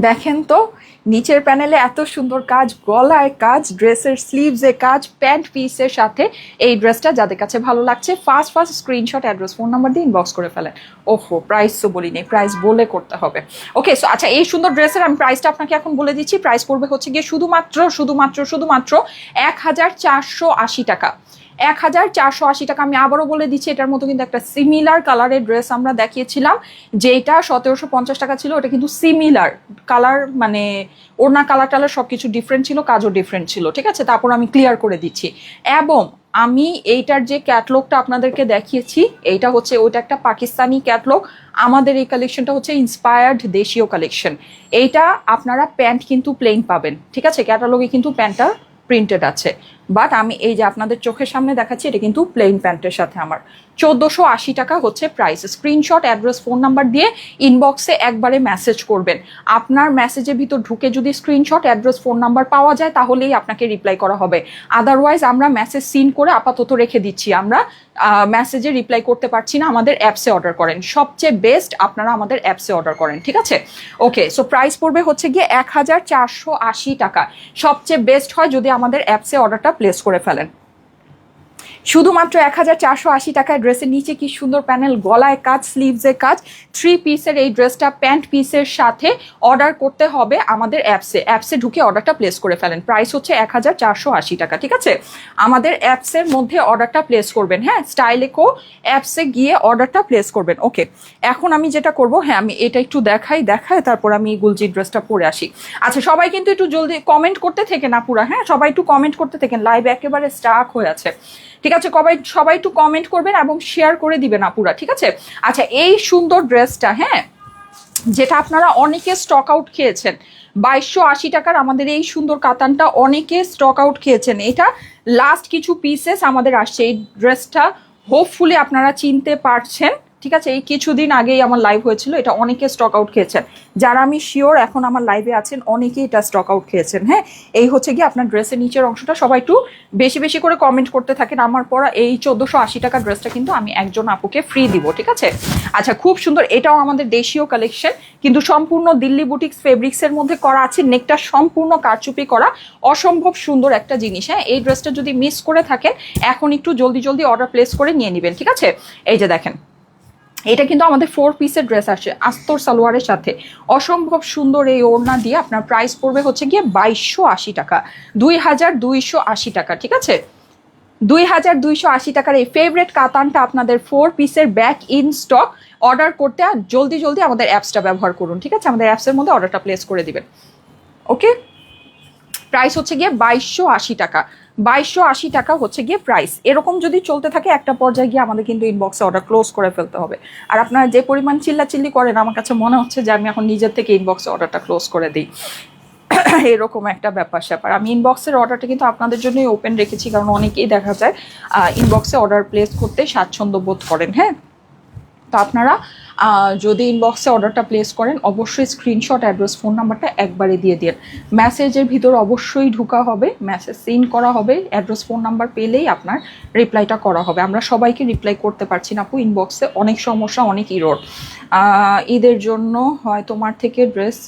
Speaker 1: দেখেন তো নিচের প্যানেলে এত সুন্দর কাজ, গলায় কাজ, ড্রেসের স্লিভসে কাজ, প্যান্ট পিসের সাথে এই ড্রেসটা যাদের কাছে ভালো লাগছে first screenshot, address, phone number দিয়ে ইনবক্স করে ফেলেন। ওহো, প্রাইস তো বলি নেই, প্রাইস বলে করতে হবে। ওকে, সো আচ্ছা, এই সুন্দর ড্রেসের আমি প্রাইসটা আপনাকে এখন বলে দিচ্ছি। প্রাইস পড়বে হচ্ছে গিয়ে শুধুমাত্র 1480 টাকা। 1480 টাকা। আমি আবারও বলে দিচ্ছি, এটার মতো কিন্তু একটা সিমিলার কালারের ড্রেস আমরা দেখিয়েছিলাম, যেটা 1750 টাকা ছিল। ওটা কিন্তু সিমিলার কালার, মানে ওড়না কালার টালার সবকিছু ডিফারেন্ট ছিল, কাজও ডিফারেন্ট ছিল। ঠিক আছে, তারপর আমি ক্লিয়ার করে দিচ্ছি। এবং আমি এইটার যে ক্যাটলগটা আপনাদেরকে দেখিয়েছি, এইটা হচ্ছে ওইটা একটা পাকিস্তানি ক্যাটলগ। আমাদের এই কালেকশনটা হচ্ছে ইন্সপায়ার্ড দেশীয় কালেকশন। এইটা আপনারা প্যান্ট কিন্তু প্লেন পাবেন। ঠিক আছে, ক্যাটালগে কিন্তু প্যান্টটা প্রিন্টেড আছে, বাট আমি এই যে আপনাদের চোখের সামনে দেখাচ্ছি, এটা কিন্তু প্লেন প্যান্টের সাথে আমার 1480 টাকা হচ্ছে price. Screenshot, address, phone number দিয়ে ইনবক্সে একবারে মেসেজ করবেন। আপনার মেসেজের ভিতর ঢুকে যদি স্ক্রিনশট, অ্যাড্রেস, ফোন নাম্বার পাওয়া যায় তাহলেই আপনাকে রিপ্লাই করা হবে। আদারওয়াইজ আমরা মেসেজ সিন করে আপাতত রেখে দিচ্ছি, আমরা মেসেজে রিপ্লাই করতে পারছি না। আমাদের অ্যাপসে অর্ডার করেন, সবচেয়ে বেস্ট আপনারা আমাদের অ্যাপসে অর্ডার করেন। ঠিক আছে, ওকে, সো প্রাইস পড়বে হচ্ছে গিয়ে 1480 টাকা। সবচেয়ে বেস্ট হয় যদি আমাদের অ্যাপসে অর্ডারটা প্লেস করে ফেলেন। শুধুমাত্র 1480 টাকায় ড্রেসের নিচে কি সুন্দর প্যানেল, গলায় কাজ, স্লিভসে কাজ, 3 পিসের এই ড্রেসটা প্যান্ট পিসের সাথে অর্ডার করতে হবে আমাদের অ্যাপসে ঢুকে অর্ডারটা প্লেস করে ফেলেন। প্রাইস হচ্ছে 1480 টাকা। ঠিক আছে, আমাদের অ্যাপসের মধ্যে অর্ডারটা প্লেস করবেন। হ্যাঁ, স্টাইলেকো অ্যাপসে গিয়ে অর্ডারটা প্লেস করবেন। ওকে, এখন আমি যেটা করব, হ্যাঁ আমি এটা একটু দেখাই, তারপর আমি গুলজি ড্রেসটা পরে আসি। আচ্ছা, সবাই কিন্তু একটু জলদি কমেন্ট করতে থেকে না পুরা। হ্যাঁ, সবাই একটু কমেন্ট করতে থাকেন, লাইভ একেবারে স্টাক হয়ে আছে। ঠিক আছে, সবাই একটু কমেন্ট করবেন এবং শেয়ার করে দিবেন আপুরা। ঠিক আছে, আচ্ছা, এই সুন্দর ড্রেসটা, হ্যাঁ, যেটা আপনারা অনেকে স্টক আউট খেয়েছেন, 2280 টাকার আমাদের এই সুন্দর কাতানটা অনেকে স্টক আউট খেয়েছেন। এটা লাস্ট কিছু পিসেস আমাদের আসছে। এই ড্রেসটা হোপফুলি আপনারা চিনতে পারছেন। ঠিক আছে, এই কিছুদিন আগেই আমার লাইভ হয়েছিল, এটা অনেকে স্টক আউট খেয়েছেন। যারা আমি শিওর এখন আমার লাইভে আছেন অনেকেই এটা স্টক আউট খেয়েছেন। হ্যাঁ, এই হচ্ছে গিয়ে আপনার ড্রেসের নিচের অংশটা। সবাই একটু বেশি বেশি করে কমেন্ট করতে থাকেন। আমার পরা এই 1480 টাকার ড্রেসটা কিন্তু আমি একজন আপুকে ফ্রি দিব। ঠিক আছে, আচ্ছা, খুব সুন্দর। এটাও আমাদের দেশীয় কালেকশন, কিন্তু সম্পূর্ণ দিল্লি বুটিক্স ফেব্রিক্সের মধ্যে করা আছে। নেকটা সম্পূর্ণ কারচুপি করা, অসম্ভব সুন্দর একটা জিনিস। হ্যাঁ, এই ড্রেসটা যদি মিস করে থাকেন এখন একটু জলদি অর্ডার প্লেস করে নিয়ে নেবেন। ঠিক আছে, এই যে দেখেন, এটা কিন্তু আমাদের 4 পিসের ড্রেস আসছে আস্তর সালোয়ারের সাথে। অসম্ভব সুন্দর এই ওড়না দিয়ে আপনার প্রাইস পড়বে হচ্ছে গিয়ে 2280 টাকা, 2280 টাকা। ঠিক আছে, 2280 টাকার এই ফেভারিট কাতানটা আপনাদের 4 পিসের ব্যাক ইন স্টক। অর্ডার করতে জলদি আমাদের অ্যাপসটা ব্যবহার করুন। ঠিক আছে, আমাদের অ্যাপসের মধ্যে অর্ডারটা প্লেস করে দিবেন। ওকে, প্রাইস হচ্ছে গিয়ে 2280 টাকা। 2280 টাকা হচ্ছে গিয়ে প্রাইস। এরকম যদি চলতে থাকে একটা পর্যায়ে গিয়ে আমাদের কিন্তু ইনবক্সে অর্ডার ক্লোজ করে ফেলতে হবে। আর আপনারা যে পরিমাণ চিল্লাচিল্লি করেন, আমার কাছে মনে হচ্ছে যে আমি এখন নিজের থেকে ইনবক্সে অর্ডারটা ক্লোজ করে দিই। এরকম একটা ব্যাপার স্যাপার। আমি ইনবক্সের অর্ডারটা কিন্তু আপনাদের জন্যই ওপেন রেখেছি, কারণ অনেকেই দেখা যায় ইনবক্সে অর্ডার প্লেস করতে স্বাচ্ছন্দ্য বোধ করেন। হ্যাঁ, তো আপনারা যদি ইনবক্সে অর্ডারটা প্লেস করেন অবশ্যই স্ক্রিনশট, অ্যাড্রেস, ফোন নাম্বারটা একবারে দিয়ে দিন। মেসেজের ভিতর অবশ্যই ঢোকা হবে, মেসেজ সিন করা হবে, অ্যাড্রেস, ফোন নাম্বার পেলেই আপনার রিপ্লাইটা করা হবে। আমরা সবাইকে রিপ্লাই করতে পারছি না আপু, ইনবক্সে অনেক সমস্যা, অনেক ইরোর। ঈদের জন্য হয় তোমার থেকে ড্রেস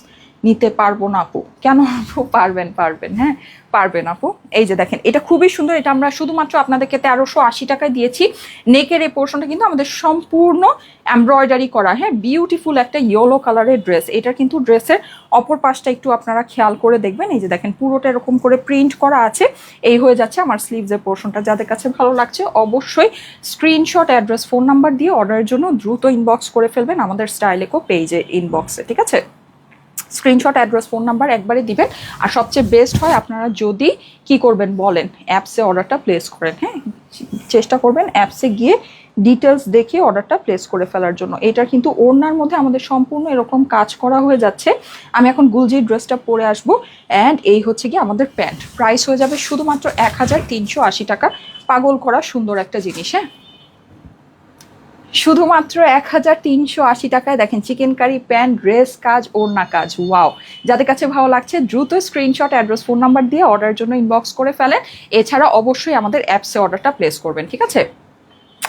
Speaker 1: নিতে পারবো না আপু। কেন আপু? পারবেন, হ্যাঁ পারবেন আপু। এই যে দেখেন, এটা খুবই সুন্দর। এটা আমরা শুধুমাত্র আপনাদেরকে 1380 টাকায় দিয়েছি। নেকের এই পোর্শনটা কিন্তু আমাদের সম্পূর্ণ এমব্রয়ডারি করা। হ্যাঁ, বিউটিফুল একটা ইয়েলো কালারের ড্রেস। এটা কিন্তু ড্রেসের অপর পাশটা একটু আপনারা খেয়াল করে দেখবেন। এই যে দেখেন, পুরোটা এরকম করে প্রিন্ট করা আছে। এই হয়ে যাচ্ছে আমার স্লিভসের পোর্শনটা। যাদের কাছে ভালো লাগছে অবশ্যই স্ক্রিনশট, অ্যাড্রেস, ফোন নাম্বার দিয়ে অর্ডারের জন্য দ্রুত ইনবক্স করে ফেলবেন আমাদের স্টাইলেকো পেজে ইনবক্সে। ঠিক আছে, স্ক্রিনশট, অ্যাড্রেস, ফোন নাম্বার একবারে দিবেন। আর সবচেয়ে বেস্ট হয় আপনারা যদি কি করবেন বলেন, অ্যাপসে অর্ডারটা প্লেস করেন। হ্যাঁ, চেষ্টা করবেন অ্যাপসে গিয়ে ডিটেলস দেখে অর্ডারটা প্লেস করে ফেলার জন্য। এটার কিন্তু ওড়নার মধ্যে আমাদের সম্পূর্ণ এরকম কাজ করা হয়ে যাচ্ছে। আমি এখন গুলজির ড্রেসটা পরে আসবো। অ্যান্ড এই হচ্ছে কি আমাদের প্যান্ট, প্রাইস হয়ে যাবে শুধুমাত্র 1380 টাকা। পাগল করা সুন্দর একটা জিনিস। হ্যাঁ, শুধুমাত্র 1380 টাকায় দেখেন চিকেন কারি প্যান্ট, ড্রেস কাজ, ওড়না কাজ। ওয়াও, যাদের কাছে ভালো লাগছে দ্রুত স্ক্রিনশট, অ্যাড্রেস, ফোন নাম্বার দিয়ে অর্ডারের জন্য ইনবক্স করে ফেলেন। এছাড়া অবশ্যই আমাদের অ্যাপসে অর্ডারটা প্লেস করবেন, ঠিক আছে?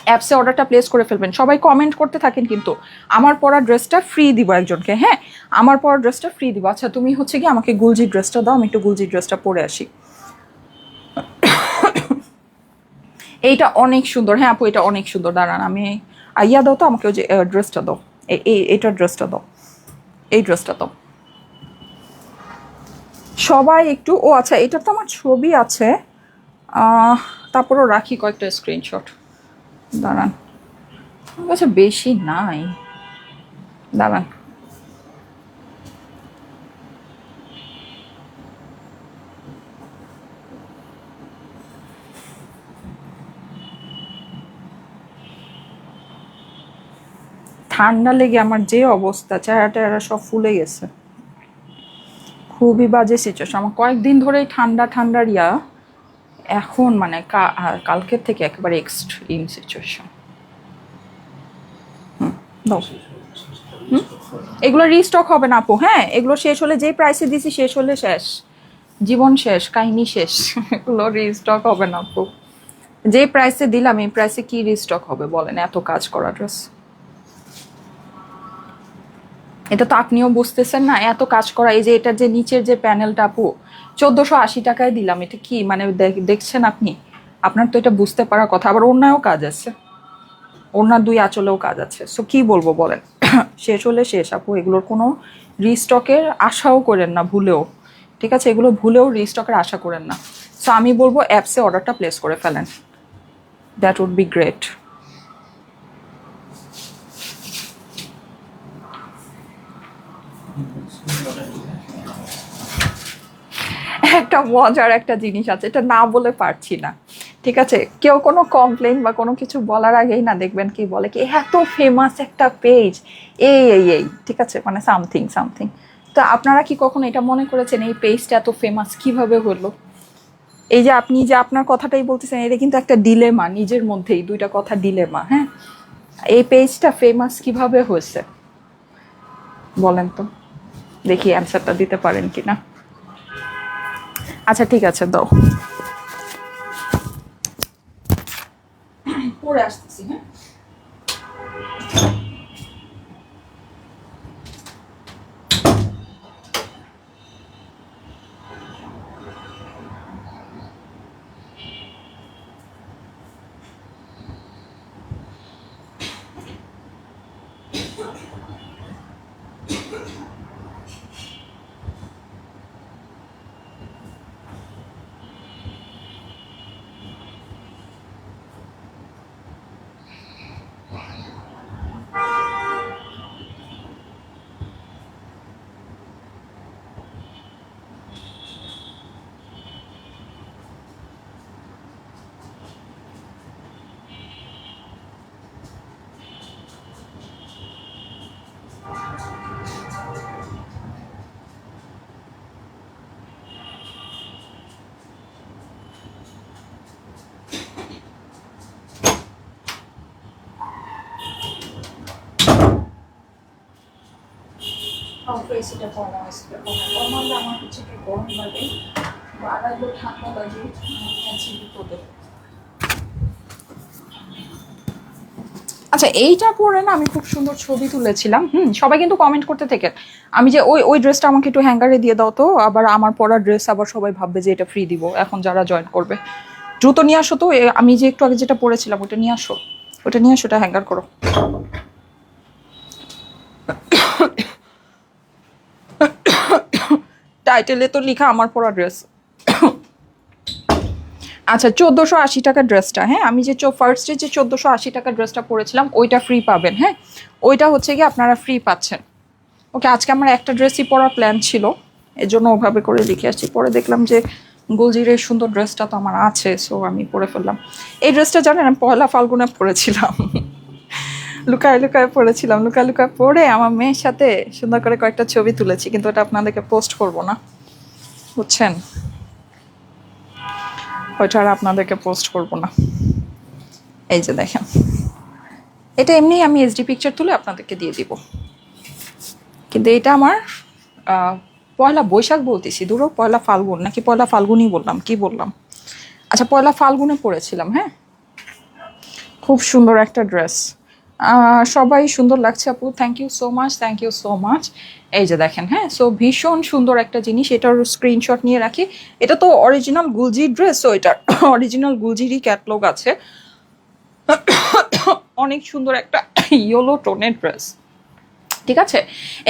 Speaker 1: অ্যাপসে অর্ডারটা প্লেস করে ফেলবেন। সবাই কমেন্ট করতে থাকেন কিন্তু আমার পরা ড্রেসটা ফ্রি দিব একজনকে। হ্যাঁ, আমার পরা ড্রেসটা ফ্রি দিব। আচ্ছা, তুমি হচ্ছে কি আমাকে গুলজি ড্রেসটা দাও, আমি একটু গুলজি ড্রেসটা পরে আসি। এইটা অনেক সুন্দর। হ্যাঁ আপু, এটা অনেক সুন্দর। দাঁড়ান, আমি ইয়া দাও তো আমাকে, ওই যে ড্রেসটা দাও, এইটার ড্রেসটা দাও, এই ড্রেসটা দাও। সবাই একটু, ও আচ্ছা এটা তো আমার ছবি আছে, তারপরও রাখি কয়েকটা স্ক্রিনশট। দাঁড়ান, আমার কাছে বেশি নাই, দাঁড়ান। ঠান্ডা লেগে আমার যে অবস্থা, চেহারা সব ফুলে গেছে, খুবই বাজে সিচুয়েশন আমার। কয়েকদিন ধরেই ঠান্ডা ঠান্ডার ইয়া, এখন মানে কালকের থেকে একেবারে এক্সট্রিম সিচুয়েশন। দাও। এগুলো রিস্টক হবে না আপু। হ্যাঁ, এগুলো শেষ হলে, যে প্রাইসে দিছি শেষ হলে শেষ, জীবন শেষ, কাহিনী শেষ। এগুলো রিস্টক হবে না আপু। যে প্রাইসে দিলাম এই প্রাইসে কি রিস্টক হবে বলেন, এত কাজ করা ড্রেস। এটা তো আপনিও বুঝতেছেন না, এত কাজ করা। এই যে এটার যে নিচের যে প্যানেলটা আপু, 1480 টাকায় দিলাম। এটা কি মানে দেখছেন আপনি? আপনার তো এটা বুঝতে পারার কথা। আবার অন্যায়ও কাজ আছে, ওনার দুই আঁচলেও কাজ আছে। সো কি বলবো বলেন, শেষ হলে শেষ আপু। এগুলোর কোনো রিস্টকের আশাও করেন না ভুলেও, ঠিক আছে? এগুলো ভুলেও রিস্টকের আশা করেন না। সো আমি বলবো অ্যাপসে অর্ডারটা প্লেস করে ফেলেন, দ্যাট উড বি গ্রেট। একটা মজার একটা জিনিস আছে, এটা না বলে পারছি না, ঠিক আছে? কেউ কোনো কমপ্লেন বা কোনো কিছু বলার আগেই না দেখবেন কি বলে কি, এত ফেমাস একটা পেজ, এই ঠিক আছে, মানে সামথিং সামথিং। তো আপনারা কি কখনো এটা মনে করেছেন এই পেজটা এত ফেমাস কিভাবে হলো? এই যে আপনি যে আপনার কথাটাই বলতেছেন, এটা কিন্তু একটা ডিলেমা, নিজের মধ্যেই দুইটা কথা ডিলেমা। হ্যাঁ, এই পেজটা ফেমাস কিভাবে হয়েছে বলেন তো, দেখি অ্যান্সারটা দিতে পারেন কিনা। আচ্ছা ঠিক আছে, দাও, পরে আসতেছি। হ্যাঁ, এসিটা কমা, এসিটা কমালে আমার হচ্ছে একটু গরম লাগে, বাড়াইলেও ঠান্ডা লাগে, বিপদে। আচ্ছা, এইটা পরে না আমি খুব সুন্দর ছবি তুলেছিলাম। সবাই কিন্তু কমেন্ট করতে থেকে, আমি যে ওই ড্রেসটা আমাকে একটু হ্যাঙ্গারে দিয়ে দাও তো, আবার আমার পরা ড্রেস আবার সবাই ভাববে যে এটা ফ্রি দিব এখন যারা জয়েন করবে। দ্রুত নিয়ে আসো তো, আমি যে একটু আগে যেটা পরেছিলাম ওটা নিয়ে আসো, ওটা নিয়ে আসো, ওটা হ্যাঙ্গার করো। টাইটেলে তো লেখা আমার পরা ড্রেস। আচ্ছা, 1480 টাকার ড্রেসটা, হ্যাঁ আমি যে ফার্স্টে যে 1480 টাকার ড্রেসটা পরেছিলাম ওইটা ফ্রি পাবেন। হ্যাঁ, ওইটা হচ্ছে কি আপনারা ফ্রি পাচ্ছেন। ওকে, আজকে আমার একটা ড্রেসই পরার প্ল্যান ছিল, এর জন্য ওভাবে করে লিখে আসছি। পরে দেখলাম যে গুলজির এই সুন্দর ড্রেসটা তো আমার আছে, সো আমি পরে ফেললাম। এই ড্রেসটা জানেন আমি পয়লা ফাল্গুনে পরেছিলাম। লুকায় লুকায় পড়েছিলাম, লুকায় লুকায় পড়ে আমার মেয়ের সাথে সুন্দর করে কয়েকটা ছবি তুলেছি, কিন্তু ওটা আপনাদেরকে পোস্ট করব না, বুঝছেন? ওইটা আর আপনাদেরকে পোস্ট করব না। এই যে দেখেন, এটা এমনি আমি এইচডি পিকচার তুলে আপনাদেরকে দিয়ে দিব, কিন্তু এটা আমার পয়লা বৈশাখ বলতেছি, দূরও পয়লা ফাল্গুন নাকি পয়লা ফাল্গুনই বললাম, কি বললাম? আচ্ছা, পয়লা ফাল্গুনে পরেছিলাম। হ্যাঁ, খুব সুন্দর একটা ড্রেস, সবাই সুন্দর লাগছে আপু, thank you so much, thank you so much. এই যে দেখেন, হ্যাঁ, সো ভীষণ সুন্দর একটা জিনিস, এটার স্ক্রিনশট নিয়ে রাখি। এটা তো অরিজিনাল গুলজির ড্রেস, সো এটা অরিজিনাল গুলজিরই ক্যাটলগ আছে। অনেক সুন্দর একটা ইয়েলো টোনের ড্রেস, ঠিক আছে।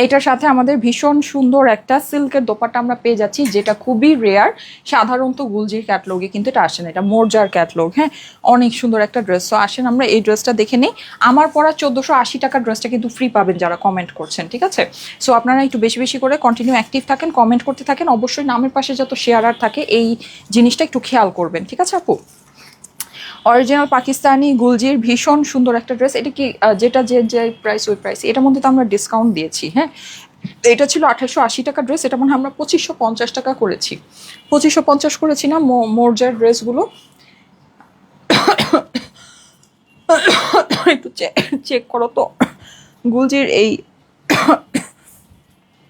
Speaker 1: এইটার সাথে আমাদের ভীষণ সুন্দর একটা সিল্কের দোপাট্টা আমরা পেয়ে যাচ্ছি, যেটা খুবই রেয়ার। সাধারণত গুলজির ক্যাটলগে কিন্তু এটা আসে না, এটা মোরজার ক্যাটলগ। হ্যাঁ, অনেক সুন্দর একটা ড্রেস। তো আসেন আমরা এই ড্রেসটা দেখে নিই। আমার পরা 1480 টাকার ড্রেসটা কিন্তু ফ্রি পাবেন যারা কমেন্ট করছেন, ঠিক আছে। সো আপনারা একটু বেশি বেশি করে কন্টিনিউ অ্যাক্টিভ থাকেন, কমেন্ট করতে থাকেন, অবশ্যই নামের পাশে যত শেয়ারার থাকে এই জিনিসটা একটু খেয়াল করবেন, ঠিক আছে আপু। অরিজিনাল পাকিস্তানি গুলজির ভীষণ সুন্দর একটা ড্রেস। এটা কি যেটা যে প্রাইস ওই প্রাইস, এটার মধ্যে তো আমরা ডিসকাউন্ট দিয়েছি। হ্যাঁ, এটা ছিল 2880 টাকা ড্রেস, এটা মনে হয় আমরা 2550 টাকা করেছি, 2550 করেছি না মোরজার ড্রেসগুলো? একটু চেক করো তো গুলজির এই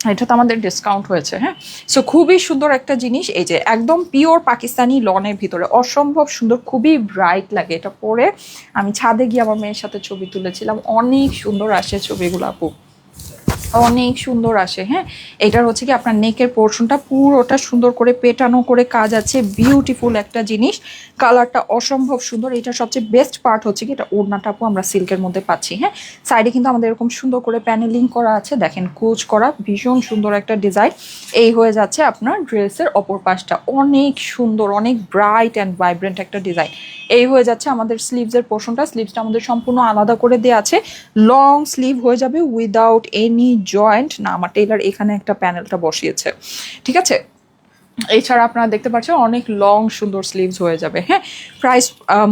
Speaker 1: এটা তো আমাদের ডিসকাউন্ট হয়েছে। হ্যাঁ, সো খুবই সুন্দর একটা জিনিস, এই যে একদম পিওর পাকিস্তানি লনের ভিতরে, অসম্ভব সুন্দর, খুবই ব্রাইট লাগে এটা পরে। আমি ছাদে গিয়ে আমার মেয়ের সাথে ছবি তুলেছিলাম, অনেক সুন্দর আসে ছবিগুলো আপু, অনেক সুন্দর আসে। হ্যাঁ, এটার হচ্ছে কি আপনার নেকের পোর্শনটা পুরোটা সুন্দর করে পেটানো করে কাজ আছে, বিউটিফুল একটা জিনিস, কালারটা অসম্ভব সুন্দর। এটা সবচেয়ে বেস্ট পার্ট হচ্ছে কি এটা ওড়নাটা আপু আমরা সিল্কের মধ্যে পাচ্ছি। হ্যাঁ, সাইডে কিন্তু আমাদের এরকম সুন্দর করে প্যানেলিং করা আছে, দেখেন কুচ করা, ভীষণ সুন্দর একটা ডিজাইন। এই হয়ে যাচ্ছে আপনার ড্রেসের অপর পাশটা, অনেক সুন্দর, অনেক ব্রাইট অ্যান্ড ভাইব্রেন্ট একটা ডিজাইন। এই হয়ে যাচ্ছে আমাদের স্লিভসের পোর্শনটা, স্লিভসটা আমাদের সম্পূর্ণ আলাদা করে দেওয়া আছে, লং স্লিভ হয়ে যাবে উইদাউট এনি জয়েন্ট না, আমার টেইলার এখানে একটা প্যানেলটা বসিয়েছে, ঠিক আছে। এছাড়া আপনারা দেখতে পাচ্ছেন অনেক লং সুন্দর স্লিভস হয়ে যাবে। হ্যাঁ, প্রাইস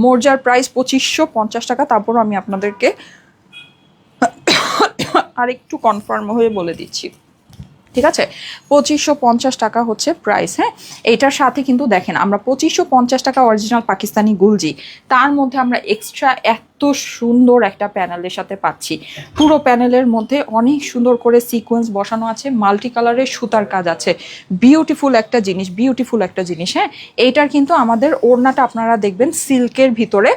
Speaker 1: মোরজার প্রাইস 2550 টাকা। তারপর আমি আপনাদেরকে আরেকটু কনফার্ম হয়ে বলে দিচ্ছি, ঠিক আছে। 2550 টাকা হচ্ছে প্রাইস। হ্যাঁ, এটার সাথে কিন্তু দেখেন আমরা 2550 টাকা অরিজিনাল পাকিস্তানি গুলজি, তার মধ্যে আমরা এক্সট্রা এত সুন্দর একটা প্যানেলের সাথে পাচ্ছি। পুরো প্যানেলের মধ্যে অনেক সুন্দর করে সিকোয়েন্স বসানো আছে, মাল্টি কালারের সুতার কাজ আছে, বিউটিফুল একটা জিনিস, বিউটিফুল একটা জিনিস। হ্যাঁ, এইটার কিন্তু আমাদের ওড়নাটা আপনারা দেখবেন সিল্কের ভিতরে,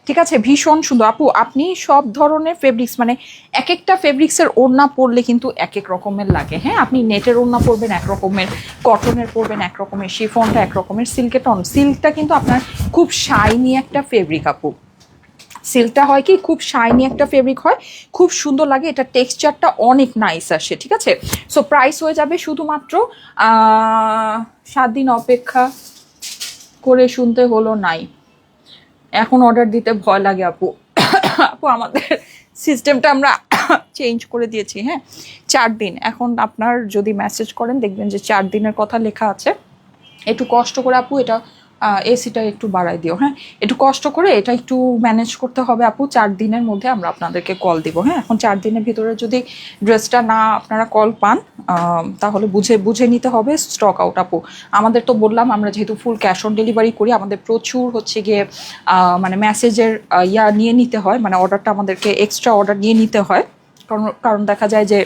Speaker 1: ঠিক আছে, ভীষণ সুন্দর। আপু আপনি সব ধরনের ফেব্রিক্স, মানে এক একটা ফেব্রিক্সের ওড়না পরলে কিন্তু এক এক রকমের লাগে। হ্যাঁ, আপনি নেটের ওড়না পরবেন এক রকমের, কটনের পরবেন এক রকমের, শিফনটা এক রকমের, সিল্কটা কিন্তু আপনার খুব শাইনি একটা ফেব্রিক আপু। সিল্কটা হয় কি খুব শাইনি একটা ফেব্রিক হয়, খুব সুন্দর লাগে, এটা টেক্সচারটা অনেক নাইস আসে, ঠিক আছে। সো প্রাইস হয়ে যাবে শুধুমাত্র 7 দিন অপেক্ষা করে শুনতে হলো নাই, এখন অর্ডার দিতে ভয় লাগে আপু। আপু আমাদের সিস্টেমটা আমরা চেঞ্জ করে দিয়েছি। হ্যাঁ, 4 দিন, এখন আপনার যদি মেসেজ করেন দেখবেন যে 4 দিনের কথা লেখা আছে। একটু কষ্ট করে আপু এটা এসিটা একটু বাড়াই দিও। হ্যাঁ, একটু কষ্ট করে এটা একটু ম্যানেজ করতে হবে আপু, 4 দিনের মধ্যে আমরা আপনাদেরকে কল দিব। হ্যাঁ, এখন 4 দিনের ভিতরে যদি ড্রেসটা না আপনারা কল পান তাহলে বুঝে নিতে হবে স্টক আউট আপু। আমাদের তো বললাম আমরা যেহেতু ফুল ক্যাশ অন ডেলিভারি করি, আমাদের প্রচুর হচ্ছে গিয়ে মানে মেসেজের নিয়ে নিতে হয়, মানে অর্ডারটা আমাদেরকে এক্সট্রা অর্ডার নিয়ে নিতে হয়, কারণ দেখা যায় যে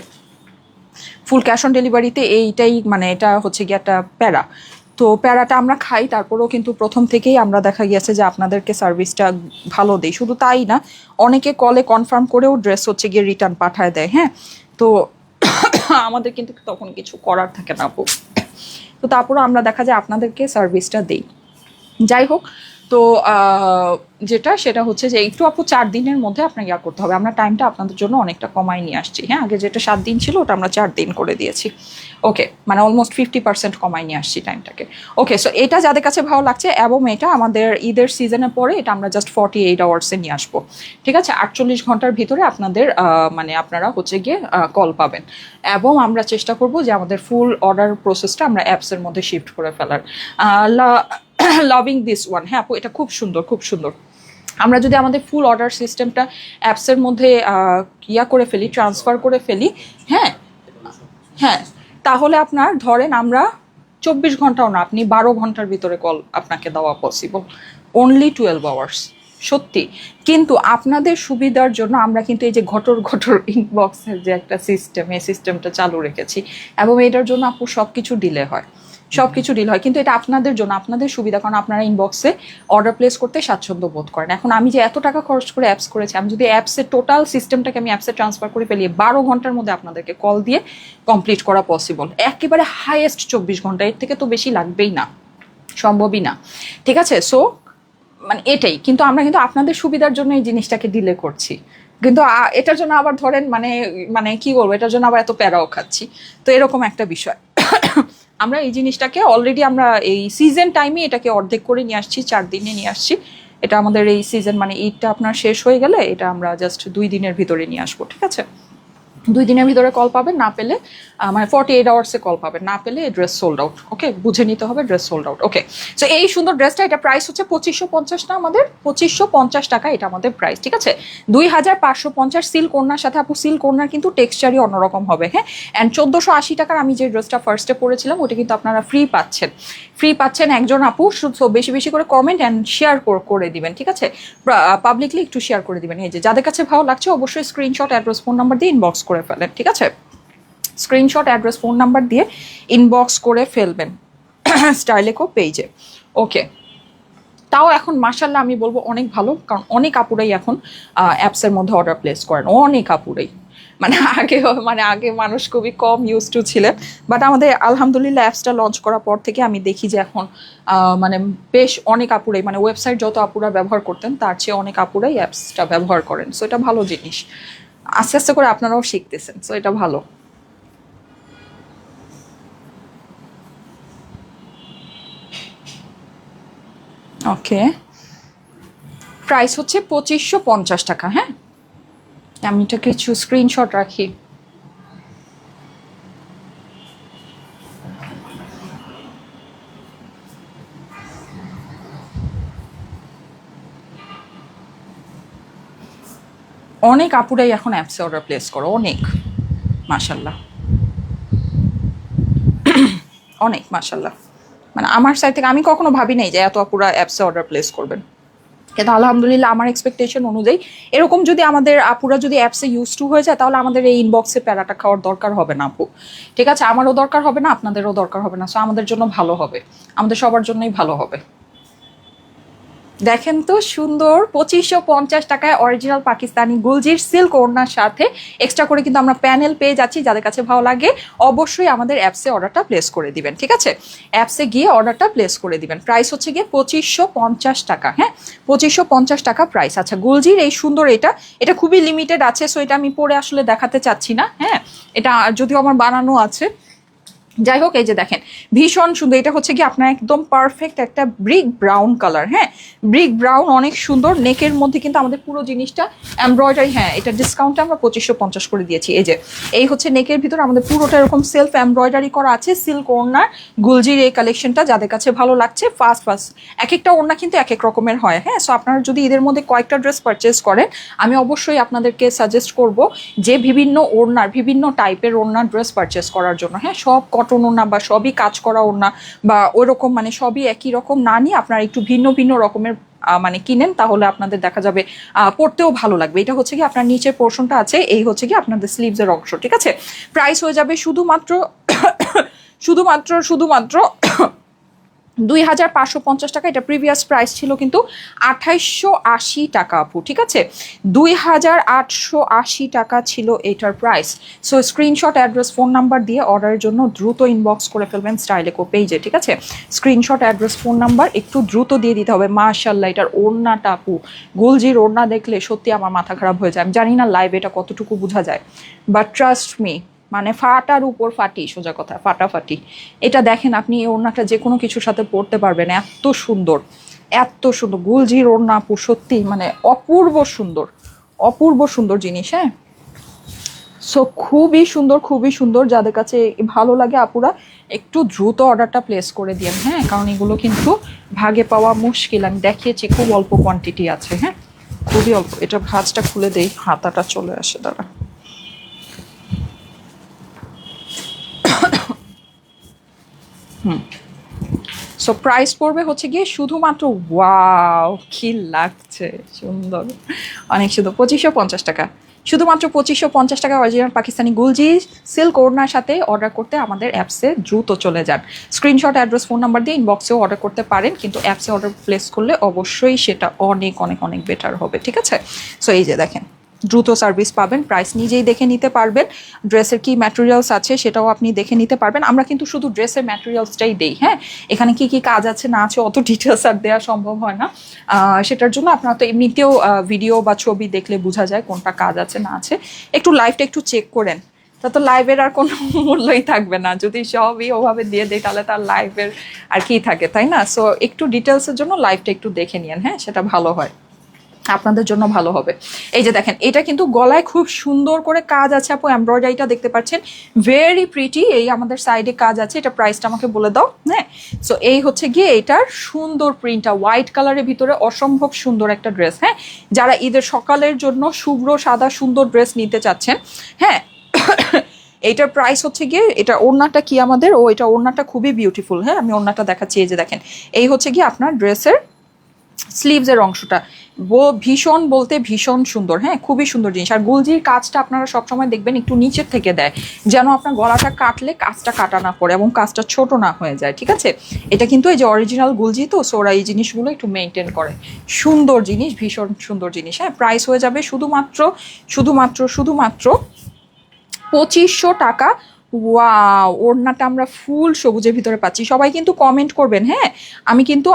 Speaker 1: ফুল ক্যাশ অন ডেলিভারিতে এইটাই মানে এটা হচ্ছে গিয়ে একটা প্যারা, তো প্যারাটা আমরা খাই। তারপরেও কিন্তু প্রথম থেকেই আমরা দেখা গিয়েছে যে আপনাদেরকে সার্ভিসটা ভালো দেই, শুধু তাই না অনেকে কলে কনফার্ম করেও ড্রেস হচ্ছে গিয়ে রিটার্ন পাঠায় দেয়। হ্যাঁ, তো আমাদের কিন্তু তখন কিছু করার থাকে না আপু, তো তারপরেও আমরা দেখা যায় আপনাদেরকে সার্ভিসটা দেই। যাই হোক, তো যেটা সেটা হচ্ছে যে একটু আপু 4 দিনের মধ্যে আপনাকে ইয়া করতে হবে। আমরা টাইমটা আপনাদের জন্য অনেকটা কমাই নিয়ে আসছি। হ্যাঁ, আগে যেটা 7 দিন ছিল ওটা আমরা 4 দিন করে দিয়েছি। ওকে, মানে অলমোস্ট 50% কমাই নিয়ে আসছি টাইমটাকে। ওকে, সো এটা যাদের কাছে ভালো লাগছে, এবং এটা আমাদের ঈদের সিজনের পরে এটা আমরা জাস্ট 48 আওয়ার্সে নিয়ে আসবো। ঠিক আছে, 48 ঘন্টার ভিতরে আপনাদের মানে আপনারা হচ্ছে গিয়ে কল পাবেন, এবং আমরা চেষ্টা করব যে আমাদের ফুল অর্ডার প্রসেসটা আমরা অ্যাপসের মধ্যে শিফট করে ফেলার। Loving this one. হ্যাঁ আপু, এটা খুব সুন্দর, খুব সুন্দর। আমরা যদি আমাদের ফুল অর্ডার সিস্টেমটা অ্যাপসের মধ্যে ইয়া করে ফেলি, ট্রান্সফার করে ফেলি, হ্যাঁ হ্যাঁ, তাহলে আপনার ধরেন আমরা 24 ঘন্টাও না, আপনি 12 ঘন্টার ভিতরে কল আপনাকে দেওয়া পসিবল, অনলি 12 আওয়ার্স। সত্যি, কিন্তু আপনাদের সুবিধার জন্য আমরা কিন্তু এই যে ঘটর ঘটর ইনবক্সের যে একটা সিস্টেম, এই সিস্টেমটা চালু রেখেছি, এবং এটার জন্য আপু সব কিছু ডিলে হয়, সব কিছু ডিল হয়, কিন্তু এটা আপনাদের জন্য, আপনাদের সুবিধা, কারণ আপনারা ইনবক্সে অর্ডার প্লেস করতে স্বাচ্ছন্দ্য বোধ করেন। এখন আমি যে এত টাকা খরচ করে অ্যাপস করেছি, আমি যদি অ্যাপসের টোটাল সিস্টেমটাকে আমি অ্যাপসে ট্রান্সফার করে ফেলি, 12 ঘন্টার মধ্যে আপনাদেরকে কল দিয়ে কমপ্লিট করা পসিবল, একেবারে হাইয়েস্ট 24 ঘন্টা, এর থেকে তো বেশি লাগবেই না, সম্ভবই না। ঠিক আছে, সো মানে এটাই, কিন্তু আমরা কিন্তু আপনাদের সুবিধার জন্য এই জিনিসটাকে ডিলে করছি, কিন্তু এটার জন্য আবার ধরেন মানে মানে কি বলবো, এটার জন্য আবার এত প্যারাও খাচ্ছি, তো এরকম একটা বিষয়। আমরা এই জিনিসটাকে অলরেডি আমরা এই সিজন টাইমে এটাকে অর্ধেক করে নিয়ে আসছি, 4 দিনে নিয়ে আসছি। এটা আমাদের এই সিজন মানে ঈদটা আপনার শেষ হয়ে গেলে এটা আমরা জাস্ট 2 দিনের ভিতরে নিয়ে আসবো। ঠিক আছে, 2 দিনের ভিতরে কল পাবেন, না পেলে মানে 48 আওয়ার্সে কল পাবেন, না পেলে ড্রেস সোল্ড আউট। ওকে, বুঝে নিতে হবে ড্রেস সোল্ড আউট। ওকে, সো এই সুন্দর ড্রেসটা, এটা প্রাইস হচ্ছে 2550 না, আমাদের 2550 টাকা এটা আমাদের প্রাইস। ঠিক আছে, 2550 সিল্ক ওড়নার সাথে। আপু সিল্ক ওড়নার কিন্তু টেক্সচারই অন্যরকম হবে। হ্যাঁ, অ্যান্ড 1480 টাকার আমি যে ড্রেসটা ফার্স্টে পরেছিলাম ওটা কিন্তু আপনারা ফ্রি পাচ্ছেন, ফ্রি পাচ্ছেন একজন আপু। বেশি বেশি করে কমেন্ট অ্যান্ড শেয়ার করে দিবেন। ঠিক আছে, পাবলিকলি একটু শেয়ার করে দিবেন। এই যে যাদের কাছে ভালো লাগছে অবশ্যই স্ক্রিনশট, অ্যাড্রেস, ফোন নাম্বার দিয়ে ইনবক্স করে ফেলেন। ঠিক আছে, স্ক্রিনশট, অ্যাড্রেস, ফোন নাম্বার দিয়ে ইনবক্স করে ফেলবেন স্টাইলেকো পেজে। ওকে, তাও এখন মাশাল্লাহ আমি বলবো অনেক ভালো, কারণ অনেক আপুরাই এখন অ্যাপসের মধ্যে অর্ডার প্লেস করেন, অনেক আপুরাই। মানে আগে মানুষ খুবই কম ইউজ টু ছিলেন, বাট আমাদের আলহামদুলিল্লাহ অ্যাপসটা লঞ্চ করার পর থেকে আমি দেখি যে এখন মানে বেশ অনেক আপুরাই, মানে ওয়েবসাইট যত আপুরা ব্যবহার করতেন তার চেয়ে অনেক আপুরাই অ্যাপসটা ব্যবহার করেন। সো এটা ভালো জিনিস, আস্তে আস্তে করে আপনারাও শিখতেছেন, সো এটা ভালো। ওকে, প্রাইস হচ্ছে 2550 টাকা। হ্যাঁ, আমি এটা কিছু স্ক্রিনশট রাখি। অনেক আপুরাই এখন অ্যাপসে অর্ডার প্লেস করো, অনেক মাশাল্লাহ, অনেক মাশাল্লাহ। মানে আমার সাইড থেকে আমি কখনো ভাবি নাই যে এত আপুরা অ্যাপসে অর্ডার প্লেস করবেন, কিন্তু আলহামদুলিল্লাহ আমার এক্সপেকটেশন অনুযায়ী এরকম যদি আমাদের আপুরা যদি অ্যাপসে ইউজ টু হয়ে যায়, তাহলে আমাদের এই ইনবক্সে প্যারাটা খাওয়ার দরকার হবে না আপু। ঠিক আছে, আমারও দরকার হবে না, আপনাদেরও দরকার হবে না। সো আমাদের জন্য ভালো হবে, আমাদের সবার জন্যই ভালো হবে। দেখেন তো সুন্দর, 2550 টাকায় অরিজিনাল পাকিস্তানি গুলজির সিল্ক ওড়নার সাথে এক্সট্রা করে কিন্তু আমরা প্যানেল পেয়ে যাচ্ছি। যাদের কাছে ভালো লাগে অবশ্যই আমাদের অ্যাপসে অর্ডারটা প্লেস করে দিবেন। ঠিক আছে, অ্যাপসে গিয়ে অর্ডারটা প্লেস করে দিবেন। প্রাইস হচ্ছে গিয়ে 2550 টাকা। হ্যাঁ, 2550 টাকা প্রাইস। আচ্ছা, গুলজির এই সুন্দর, এটা খুবই লিমিটেড আছে, সো এটা আমি পরে আসলে দেখাতে চাচ্ছি না। হ্যাঁ, এটা যদিও আমার বানানো আছে, যাই হোক, এই যে দেখেন ভীষণ সুন্দর। এটা হচ্ছে কি আপনার একদম পারফেক্ট একটা ব্রিক ব্রাউন কালার। হ্যাঁ, ব্রিক ব্রাউন, অনেক সুন্দর। নেকের মধ্যে কিন্তু আমাদের পুরো জিনিসটা এমব্রয়ডারি। হ্যাঁ, এটা ডিসকাউন্টে আমরা 2550 করে দিয়েছি। এই হচ্ছে নেকের ভিতর আমাদের পুরোটা এরকম সেলফ এমব্রয়ডারি করা আছে। সিল্ক ওড়নার গুলজির এই কালেকশনটা যাদের কাছে ভালো লাগছে, ফার্স্ট এক একটা ওড়না কিন্তু এক এক রকমের হয়। হ্যাঁ, সো আপনারা যদি এদের মধ্যে কয়েকটা ড্রেস পারচেস করেন, আমি অবশ্যই আপনাদেরকে সাজেস্ট করব যে বিভিন্ন ওড়নার, বিভিন্ন টাইপের ওড়নার ড্রেস পারচেস করার জন্য। হ্যাঁ, সব কটন ওড়না বা সবই কাজ করা ওড়না বা ওইরকম মানে সবই একই রকম না নিয়ে আপনারা একটু ভিন্ন ভিন্ন রকমের মানে কিনেন, তাহলে আপনাদের দেখা যাবে পড়তেও ভালো লাগবে। এটা হচ্ছে কি আপনার নিচের পোর্শনটা আছে, এই হচ্ছে কি আপনাদের স্লিভসের অংশ। ঠিক আছে, প্রাইস হয়ে যাবে শুধুমাত্র 2550 টাকা, এটা প্রিভিয়াস প্রাইস ছিল কিন্তু 2880 টাকা আপু, ঠিক আছে? 2880 টাকা ছিল এটার price. So screenshot, address, phone number দিয়ে অর্ডারের জন্য দ্রুত ইনবক্স করে ফেলবেন স্টাইলেকো পেজে, ঠিক আছে? স্ক্রিনশট, অ্যাড্রেস, ফোন নাম্বার একটু দ্রুত দিয়ে দিতে হবে। মাশাআল্লাহ, এটার ওড়নাটা আপু, গুলজির ওড়না দেখলে সত্যি আমার মাথা খারাপ হয়ে যায়। আমি জানি না লাইভ এটা কতটুকু বোঝা যায়, বাট ট্রাস্ট মি, মানে ফাটার উপর ফাটি, সোজা কথা ফাটাফাটি। এটা দেখেন আপনি, এই ওড়নাটা যে কোনো কিছুর সাথে পরতে পারবেন, এত সুন্দর, এত সুন্দর। গুলজির ওড়না আপু সত্যি মানে অপূর্ব সুন্দর, অপূর্ব সুন্দর জিনিস। হ্যাঁ, সো খুবই সুন্দর, খুবই সুন্দর। যাদের কাছে ভালো লাগে আপুরা একটু দ্রুত অর্ডারটা প্লেস করে দিন, হ্যাঁ, কারণ এগুলো কিন্তু ভাগে পাওয়া মুশকিল। আমি দেখিয়েছি খুব অল্প কোয়ান্টিটি আছে, হ্যাঁ, খুবই অল্প। এটা ভাঁজটা খুলে দেই, হাতাটা চলে আসে, দাঁড়া। সো প্রাইস পড়বে হচ্ছে গিয়ে শুধুমাত্র, ওয়াও কি লাগছে সুন্দর, অনেক সুন্দর, 2550 টাকা, শুধুমাত্র 2550 টাকা। অরিজিনাল পাকিস্তানি গুলজি সিল্ক ওড়নার সাথে অর্ডার করতে আমাদের অ্যাপসে দ্রুত চলে যান। স্ক্রিনশট, অ্যাড্রেস, ফোন নাম্বার দিয়ে ইনবক্সেও অর্ডার করতে পারেন, কিন্তু অ্যাপসে অর্ডার প্লেস করলে অবশ্যই সেটা অনেক অনেক অনেক বেটার হবে, ঠিক আছে? সো এই যে দেখেন, দ্রুত সার্ভিস পাবেন, প্রাইস নিজেই দেখে নিতে পারবেন, ড্রেসের কি ম্যাটেরিয়ালস আছে সেটাও আপনি দেখে নিতে পারবেন। আমরা কিন্তু শুধু ড্রেসের ম্যাটেরিয়ালসটাই দেই, হ্যাঁ, এখানে কি কি কাজ আছে না আছে অত ডিটেলস আর দেওয়া সম্ভব হয় না। সেটার জন্য আপনারা তো এমনিতেও ভিডিও বা ছবি দেখলে বোঝা যায় কোনটা কাজ আছে না আছে। একটু লাইভটা একটু চেক করেন, তা তো লাইভের আর কোনো মূল্যই থাকবে না। যদি সবই ওভাবে দিয়ে দেয় তাহলে তার লাইভের আর কি থাকে, তাই না? সো একটু ডিটেলসের জন্য লাইভটা একটু দেখে নিন, হ্যাঁ, সেটা ভালো হয়, আপনাদের জন্য ভালো হবে। এই যে দেখেন, এটা কিন্তু গলায় খুব সুন্দর করে কাজ আছে আপু, এমব্রয়ডারিটা দেখতে পাচ্ছেন, ভেরি প্রিটি। এই আমাদের সাইডে কাজ আছে, এটা প্রাইসটা আমাকে বলে দাও। হ্যাঁ, সো এই হচ্ছে গিয়ে এটার সুন্দর প্রিন্টটা, হোয়াইট কালারের ভিতরে অসম্ভব সুন্দর একটা ড্রেস। হ্যাঁ, যারা ঈদের সকালের জন্য শুভ্র সাদা সুন্দর ড্রেস নিতে চাচ্ছেন, হ্যাঁ, এইটার প্রাইস হচ্ছে গিয়ে, এটা ওড়নাটা কি আমাদের, ও এটা ওড়নাটা খুবই বিউটিফুল। হ্যাঁ, আমি ওড়নাটা দেখাচ্ছি, এই যে দেখেন, এই হচ্ছে গিয়ে আপনার ড্রেসের স্লিভসের অংশটা, ভীষণ বলতে ভীষণ সুন্দর। হ্যাঁ, খুবই সুন্দর জিনিস। আর গুলজির কাজটা আপনারা সবসময় দেখবেন একটু নিচের থেকে দেয়, যেন আপনার গলাটা কাটলে কাজটা কাটা না পড়ে এবং কাজটা ছোট না হয়ে যায়, ঠিক আছে? এটা কিন্তু এই যে অরিজিনাল গুলজি, তো সো ওরা এই জিনিসগুলো একটু মেনটেন করে। সুন্দর জিনিস, ভীষণ সুন্দর জিনিস। হ্যাঁ, প্রাইস হয়ে যাবে শুধুমাত্র শুধুমাত্র শুধুমাত্র 2500 টাকা। ওয়াও, ওড়নাটা আমরা ফুল সবুজের ভিতরে পাচ্ছি। সবাই কিন্তু কমেন্ট করবেন, হ্যাঁ, আমি কিন্তু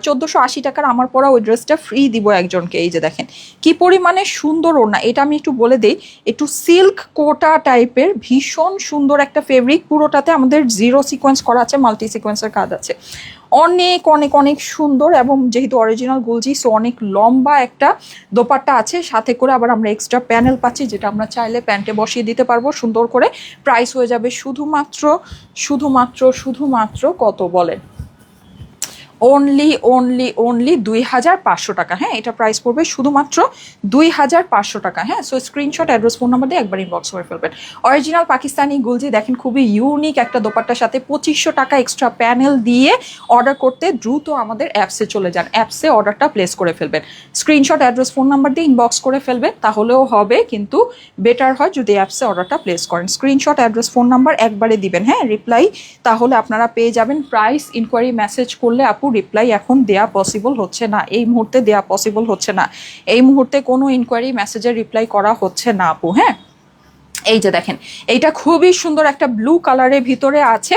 Speaker 1: 1480 টাকার আমার পরা ওই ড্রেসটা ফ্রি দিব একজনকে। এই যে দেখেন কি পরিমাণে সুন্দর ওড়না, এটা আমি একটু বলে দিই, একটু সিল্ক কোটা টাইপের ভীষণ সুন্দর একটা ফেব্রিক, পুরোটাতে আমাদের জিরো সিকোয়েন্স করা আছে, মাল্টি সিকোয়েন্সের কাজ আছে, অনেক অনেক অনেক সুন্দর। এবং যেহেতু অরিজিনাল গুলজি, সো অনেক লম্বা একটা দোপাট্টা আছে, সাথে করে আবার আমরা এক্সট্রা প্যানেল পাচ্ছি, যেটা আমরা চাইলে প্যান্টে বসিয়ে দিতে পারবো সুন্দর করে। প্রাইস হয়ে যাবে শুধুমাত্র শুধুমাত্র শুধুমাত্র কত বলেন, অনলি অনলি অনলি 2500 টাকা। হ্যাঁ, এটা প্রাইস পড়বে শুধুমাত্র 2500 টাকা। হ্যাঁ, so screenshot, address, phone number দিয়ে একবার ইনবক্স করে ফেলবেন। অরিজিনাল পাকিস্তানি গুলজি দেখেন, খুবই ইউনিক একটা দোপাট্টার সাথে 2500 টাকা এক্সট্রা প্যানেল দিয়ে অর্ডার করতে দ্রুত আমাদের অ্যাপসে চলে যান, অ্যাপসে অর্ডারটা প্লেস করে ফেলবেন। স্ক্রিনশট, অ্যাড্রেস, ফোন নাম্বার দিয়ে ইনবক্স করে ফেলবেন, তাহলেও হবে, কিন্তু বেটার হয় যদি অ্যাপসে অর্ডারটা প্লেস করেন। স্ক্রিনশট, অ্যাড্রেস, ফোন নাম্বার একবারে দিবেন, হ্যাঁ, রিপ্লাই, তাহলে আপনারা পেয়ে যাবেন। প্রাইস ইনকোয়ারি মেসেজ করলে আপু রিপ্লাই এখন দেয়া পসিবল হচ্ছে না, এই মুহূর্তে দেয়া পসিবল হচ্ছে না, এই মুহূর্তে কোনো ইনকোয়ারি মেসেজের রিপ্লাই করা হচ্ছে না আপু। হ্যাঁ, এই যে দেখেন, এইটা খুবই সুন্দর একটা ব্লু কালারের ভিতরে আছে,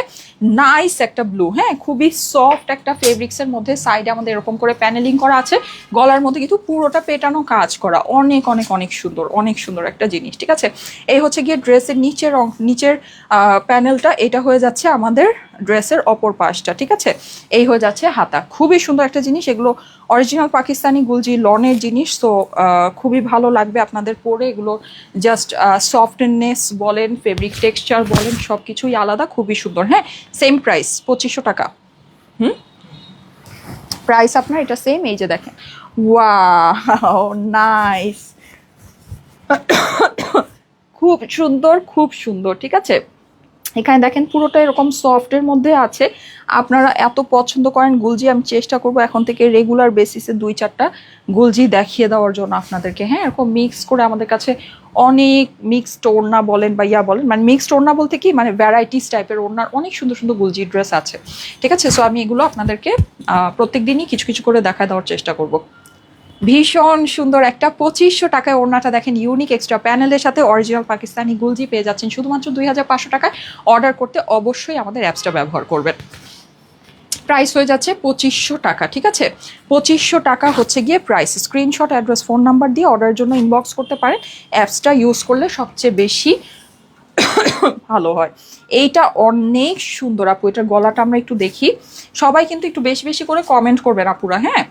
Speaker 1: নাইস একটা ব্লু। হ্যাঁ, খুবই সফট একটা ফেব্রিক্সের মধ্যে, সাইডে আমাদের এরকম করে প্যানেলিং করা আছে, গলার মধ্যে কিন্তু পুরোটা পেটানো কাজ করা, অনেক অনেক অনেক সুন্দর, অনেক সুন্দর একটা জিনিস, ঠিক আছে? এই হচ্ছে গিয়ে ড্রেসের নিচের প্যানেলটা, এটা হয়ে যাচ্ছে আমাদের ড্রেসের অপর পাশটা, ঠিক আছে? এই হয়ে যাচ্ছে হাতা, খুবই সুন্দর একটা জিনিস। এগুলো অরিজিনাল পাকিস্তানি গুলজি লনের জিনিস, তো খুবই ভালো লাগবে আপনাদের পরে। এগুলো জাস্ট সফটনেস বলেন, ফেব্রিক টেক্সচার বলেন, সব কিছুই আলাদা, খুবই সুন্দর। হ্যাঁ, সেম প্রাইস 2500 টাকা। প্রাইস আপনার এটা সেম। এই যে দেখেন, ওয়াও নাইস, খুব সুন্দর, খুব সুন্দর, ঠিক আছে? এখানে দেখেন পুরোটা এরকম সফটের মধ্যে আছে। আপনারা এত পছন্দ করেন গুলজি, আমি চেষ্টা করব এখন থেকে রেগুলার বেসিসে 2-4টা গুলজি দেখিয়ে দেওয়ার জন্য আপনাদেরকে। হ্যাঁ, এরকম মিক্স করে আমাদের কাছে অনেক মিক্সড ওড়না বলেন বা ইয়া বলেন, মানে মিক্সড ওড়না বলতে কি মানে ভ্যারাইটিস টাইপের ওড়নার অনেক সুন্দর সুন্দর গুলজি ড্রেস আছে। ঠিক আছে, সো আমি এগুলো আপনাদেরকে প্রত্যেক দিনই কিছু কিছু করে দেখা দেওয়ার চেষ্টা করব। ভীষণ সুন্দর একটা 2500 টাকায় ওড়নাটা দেখেন, ইউনিক এক্সট্রা প্যানেলের সাথে অরিজিনাল পাকিস্তানি গুলজি পেয়ে যাচ্ছেন শুধুমাত্র 2500 টাকায়। অর্ডার করতে অবশ্যই আমাদের অ্যাপসটা ব্যবহার করবেন। প্রাইস হয়ে যাচ্ছে 2500 টাকা। ঠিক আছে, 2500 টাকা হচ্ছে গিয়ে price. Screenshot, address, phone number দিয়ে অর্ডারের জন্য ইনবক্স করতে পারেন। অ্যাপসটা ইউজ করলে সবচেয়ে বেশি ভালো হয়। এইটা অনেক সুন্দর আপু, এটার গলাটা আমরা একটু দেখি। সবাই কিন্তু একটু বেশি বেশি করে কমেন্ট করবেন আপুরা। হ্যাঁ,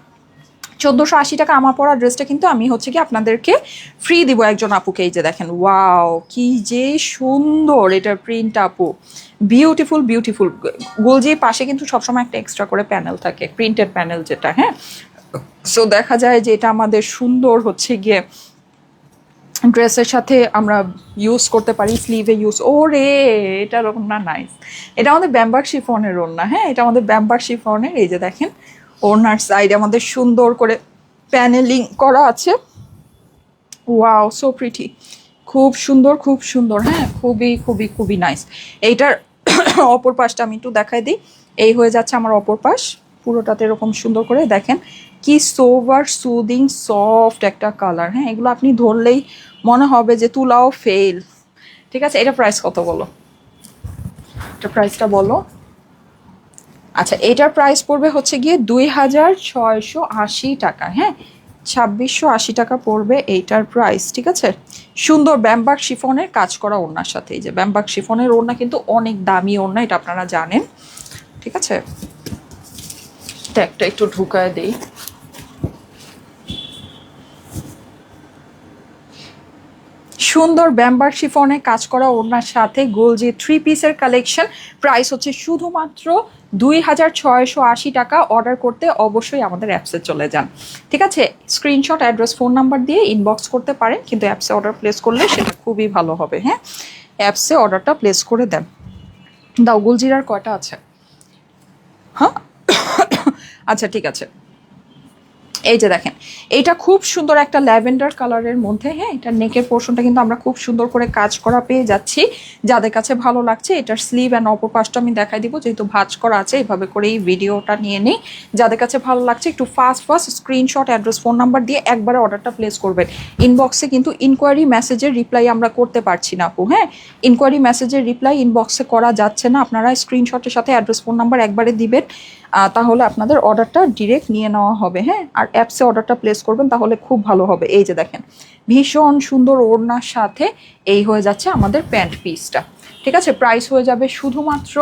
Speaker 1: 1480 টাকা আমার পরা ড্রেসটা কিন্তু আমি হচ্ছে কি আপনাদেরকে ফ্রি দিব একজন আপুকে। এই যে দেখেন, ওয়াও কি যে সুন্দর এটার প্রিন্ট আপু, বিউটিফুল বিউটিফুল। গোলজির পাশে কিন্তু সবসময় একটা এক্সট্রা করে প্যানেল থাকে, প্রিন্টেড প্যানেল যেটা। হ্যাঁ, সো দেখা যায় যে এটা আমাদের সুন্দর হচ্ছে গিয়ে ড্রেসের সাথে আমরা ইউজ করতে পারি, স্লিভে ইউজ। ও রে, এটা ওড়না নাইস, এটা আমাদের ব্যাম্বার শিফনের ওড়না। হ্যাঁ, এটা আমাদের ব্যাম্বার শিফনের। এই যে দেখেন ওড়নার সাইডে আমাদের সুন্দর করে প্যানেলিং করা আছে। ওয়াও, সো প্রিটি, খুব সুন্দর খুব সুন্দর। হ্যাঁ, খুবই খুবই খুবই নাইস। এইটার অপর পাশটা আমি একটু দেখাই দিই। এই হয়ে যাচ্ছে আমার অপর পাশ, পুরোটাতে এরকম সুন্দর করে দেখেন কি সোভার সুদিং সফট একটা কালার। হ্যাঁ, এগুলো আপনি ধরলেই মনে হবে যে তুলাও ফেল। ঠিক আছে, এটা প্রাইস কত বলো, এটা প্রাইসটা বলো। আচ্ছা, এটার প্রাইস পড়বে হচ্ছে গিয়ে 2680 টাকা। হ্যাঁ, 2680 টাকা পড়বে এইটার প্রাইস। ঠিক আছে, সুন্দর ব্যাম্বাক শিফনের কাজ করা ওড়নার সাথে। এই যে ব্যাম্বাক শিফনের ওড়না কিন্তু অনেক দামি ওড়না, এটা আপনারা জানেন। ঠিক আছে, ট্যাগটা একটু ঢুকায় দিই। সুন্দর ব্যাম্বার শিফনে কাজ করা ওড়নার সাথে গোলজি 3 পিসের কালেকশন। প্রাইস হচ্ছে শুধুমাত্র 2680 টাকা। অর্ডার করতে অবশ্যই আমাদের অ্যাপসে চলে যান। ঠিক আছে, স্ক্রিনশট, অ্যাড্রেস, ফোন নাম্বার দিয়ে ইনবক্স করতে পারেন, কিন্তু অ্যাপসে অর্ডার প্লেস করলে সেটা খুবই ভালো হবে। হ্যাঁ, অ্যাপসে অর্ডারটা প্লেস করে দেন। দাও, গুলজিরার কয়টা আছে? হ্যাঁ, আচ্ছা ঠিক আছে। এই যে দেখেন, এইটা খুব সুন্দর একটা ল্যাভেন্ডার কালারের মধ্যে। হ্যাঁ, এটার নেকের পোর্শনটা কিন্তু আমরা খুব সুন্দর করে কাজ করা পেয়ে যাচ্ছি। যাদের কাছে ভালো লাগছে, এটার স্লিভ অ্যান্ড অপর পাশটা আমি দেখাই দিব, যেহেতু ভাঁজ করা আছে এভাবে করে এই ভিডিওটা নিয়ে নিই। যাদের কাছে ভালো লাগছে একটু fast screenshot, address, phone number দিয়ে একবারে অর্ডারটা প্লেস করবেন। ইনবক্সে কিন্তু ইনকোয়ারি মেসেজের রিপ্লাই আমরা করতে পারছি না আপু। হ্যাঁ, ইনকোয়ারি মেসেজের রিপ্লাই ইনবক্সে করা যাচ্ছে না। আপনারা স্ক্রিনশটের সাথে অ্যাড্রেস, ফোন নাম্বার একবারে দিবেন, তাহলে আপনাদের অর্ডারটা ডিরেক্ট নিয়ে নেওয়া হবে। হ্যাঁ, আর অ্যাপসে অর্ডারটা প্লেস করবেন তাহলে খুব ভালো হবে। এই যে দেখেন, ভীষণ সুন্দর ওড়নার সাথে এই হয়ে যাচ্ছে আমাদের প্যান্ট পিসটা। ঠিক আছে, প্রাইস হয়ে যাবে শুধুমাত্র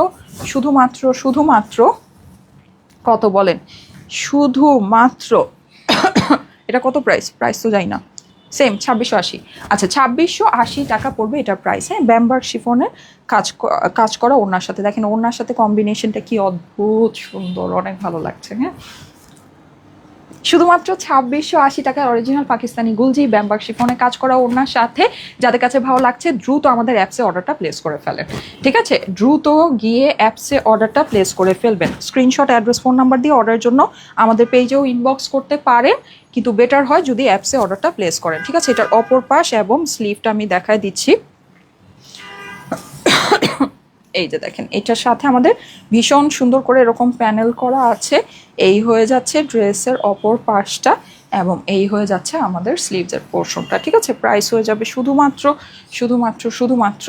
Speaker 1: শুধুমাত্র শুধুমাত্র কত বলেন, শুধুমাত্র এটা কত প্রাইস, প্রাইস তো যাই না, সেম 2680। আচ্ছা, 2680 টাকা পড়বে এটার প্রাইস। হ্যাঁ, ব্যাম্বার শিফনের কাজ করা ওড়নার সাথে। দেখেন ওড়নার সাথে কম্বিনেশনটা কি অদ্ভুত সুন্দর, অনেক ভালো লাগছে। হ্যাঁ, শুধুমাত্র 2680 টাকায় অরিজিনাল পাকিস্তানি গুলজি ব্যাম্বার শিফনে কাজ করা ওড়নার সাথে। যাদের কাছে ভালো লাগছে দ্রুত আমাদের অ্যাপসে অর্ডারটা প্লেস করে ফেলেন। ঠিক আছে, দ্রুত গিয়ে অ্যাপসে অর্ডারটা প্লেস করে ফেলবেন। স্ক্রিনশট, অ্যাড্রেস, ফোন নাম্বার দিয়ে অর্ডারের জন্য আমাদের পেজেও ইনবক্স করতে পারেন, কিন্তু বেটার হয় যদি অ্যাপসে অর্ডারটা প্লেস করেন। ঠিক আছে, এটার অপর পাশ এবং স্লিভটা আমি দেখায় দিচ্ছি। এই যে দেখেন, এটার সাথে আমাদের ভীষণ সুন্দর করে এরকম প্যানেল করা আছে। এই হয়ে যাচ্ছে ড্রেসের অপর পাশটা এবং এই হয়ে যাচ্ছে আমাদের স্লিভসের পোর্শনটা। ঠিক আছে, প্রাইস হয়ে যাবে শুধুমাত্র শুধুমাত্র শুধুমাত্র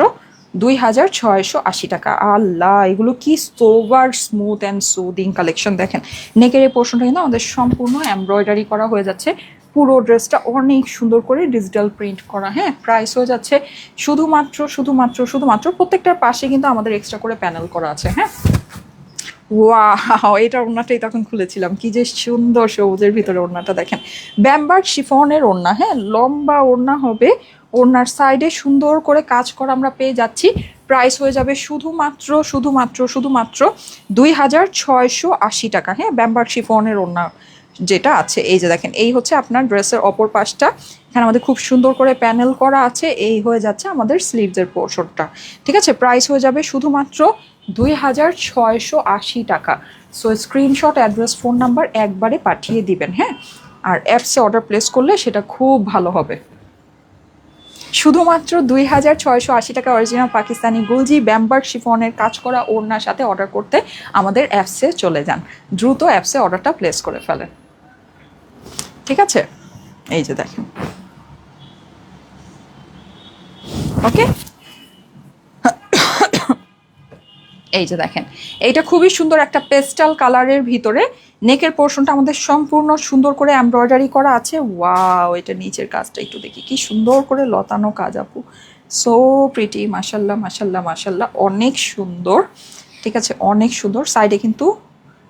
Speaker 1: 2680 টাকা। আল্লাহ, এগুলো কি sober smooth and soothing collection. দেখেন নেকের এই পোর্শনটা কিন্তু আমাদের সম্পূর্ণ এমব্রয়ডারি করা হয়ে যাচ্ছে। পুরো ড্রেসটা অনেক সুন্দর করে ডিজিটাল প্রিন্ট করা। হ্যাঁ, প্রাইস হয়ে যাচ্ছে শুধুমাত্র শুধুমাত্র শুধুমাত্র, প্রত্যেকটার পাশে কিন্তু আমাদের এক্সট্রা করে প্যানেল করা আছে। হ্যাঁ, ওয়াও, এটা ওড়নাটাই তখন খুলেছিলাম, কি যে সুন্দর সবুজের ভিতরে ওড়নাটা দেখেন। ব্যাম্বার শিফনের ওড়না। হ্যাঁ, লম্বা ওড়না হবে, ওড়নার সাইডে সুন্দর করে কাজ করা আমরা পেয়ে যাচ্ছি। প্রাইস হয়ে যাবে শুধুমাত্র শুধুমাত্র শুধুমাত্র 2680 টাকা। হ্যাঁ, ব্যাম্বার শিফনের ওড়না যেটা আছে। এই যে দেখেন, এই হচ্ছে আপনার ড্রেসের অপর পাশটা। এখানে আমাদের খুব সুন্দর করে প্যানেল করা আছে। এই হয়ে যাচ্ছে আমাদের স্লিভসের পোর্শনটা। ঠিক আছে, প্রাইস হয়ে যাবে শুধুমাত্র 2680 টাকা। So screenshot, address, phone number একবারে পাঠিয়ে দিবেন। হ্যাঁ, আর অ্যাপসে অর্ডার প্লেস করলে সেটা খুব ভালো হবে। শুধুমাত্র 2680 টাকা অরিজিনাল পাকিস্তানি গুলজি ব্যাম্বার শিফনের কাজ করা ওড়নার সাথে অর্ডার করতে আমাদের অ্যাপসে চলে যান। দ্রুত অ্যাপসে অর্ডারটা প্লেস করে ফেলেন। ঠিক আছে, এই যে দেখেন। ওকে, এই যে দেখেন, এইটা খুবই সুন্দর একটা পেস্টাল কালারের ভিতরে নেকের পোর্শনটা আমাদের সম্পূর্ণ সুন্দর করে এমব্রয়ডারি করা আছে। ওয়াও, এটা নিচের কাজটা একটু দেখি, কি সুন্দর করে লতানো কাজ আপু, সো প্রিটি, মাশাল্লাহ মাশাল্লাহ মাশাল্লাহ, অনেক সুন্দর। ঠিক আছে, অনেক সুন্দর। সাইডে কিন্তু,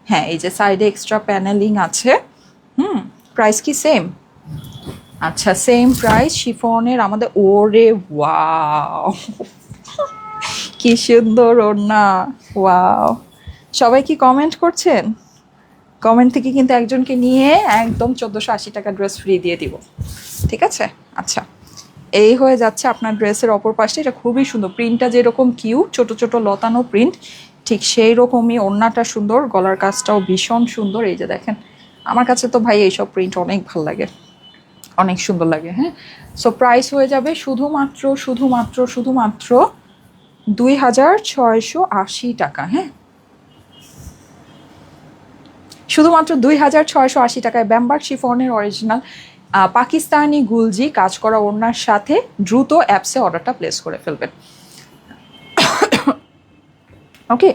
Speaker 1: হ্যাঁ, এই যে সাইডে এক্সট্রা প্যানেলিং আছে। প্রাইস কি সেম? আচ্ছা, সেম প্রাইস শিফনের আমাদের। ওরে ওয়াও, কি সুন্দর ওড়না, ওয়াও। সবাই কি কমেন্ট করছেন? কমেন্ট থেকে কিন্তু একজনকে নিয়ে একদম 1480 টাকা ড্রেস ফ্রি দিয়ে দিব। ঠিক আছে, আচ্ছা, এই হয়ে যাচ্ছে আপনার ড্রেসের অপর পাশে। এটা খুবই সুন্দর, প্রিন্টটা যেরকম কিউট, ছোট ছোট লতানো প্রিন্ট, ঠিক সেই রকমই ওড়নাটা সুন্দর, গলার কাজটাও ভীষণ সুন্দর। এই যে দেখেন, আমার কাছে তো ভাই এইসব প্রিন্ট অনেক ভালো লাগে, অনেক সুন্দর লাগে। হ্যাঁ, সো প্রাইস হয়ে যাবে শুধুমাত্র শুধুমাত্র শুধুমাত্র 2680 টাকা। হ্যাঁ, শুধুমাত্র 2680 টাকায় ব্যাম্বার শিফনের অরিজিনাল পাকিস্তানি গুলজি কাজ করা ওড়নার সাথে দ্রুত অ্যাপসে অর্ডারটা প্লেস করে ফেলবেন। ওকে,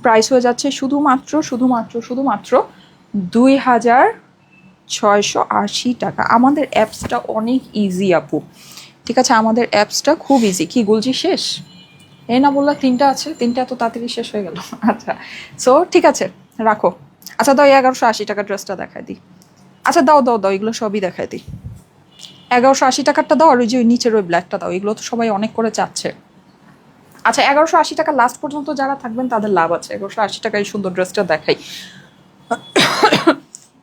Speaker 1: প্রাইস হয়ে যাচ্ছে শুধুমাত্র শুধুমাত্র শুধুমাত্র 2680 টাকা। আমাদের অ্যাপসটা অনেক ইজি আপু। ঠিক আছে, আমাদের অ্যাপসটা খুব ইজি। কি গুলজি শেষ? এই না বললা তিনটা আছে, তিনটা এত তাড়াতাড়ি শেষ হয়ে গেল। আচ্ছা, সো ঠিক আছে, রাখো। আচ্ছা দাও, 1180 টাকা ড্রেসটা দেখাই দিই। আচ্ছা দাও দাও দাও, এগুলো সবই দেখাই দিই। 1180 টাকারটা দাও, আর ওই যে ওই নিচের ওই ব্ল্যাকটা দাও, এগুলো তো সবাই অনেক করে চাচ্ছে। আচ্ছা, 1180 টাকা লাস্ট পর্যন্ত যারা থাকবেন তাদের লাভ আছে। 1180 টাকায় সুন্দর ড্রেসটা দেখাই।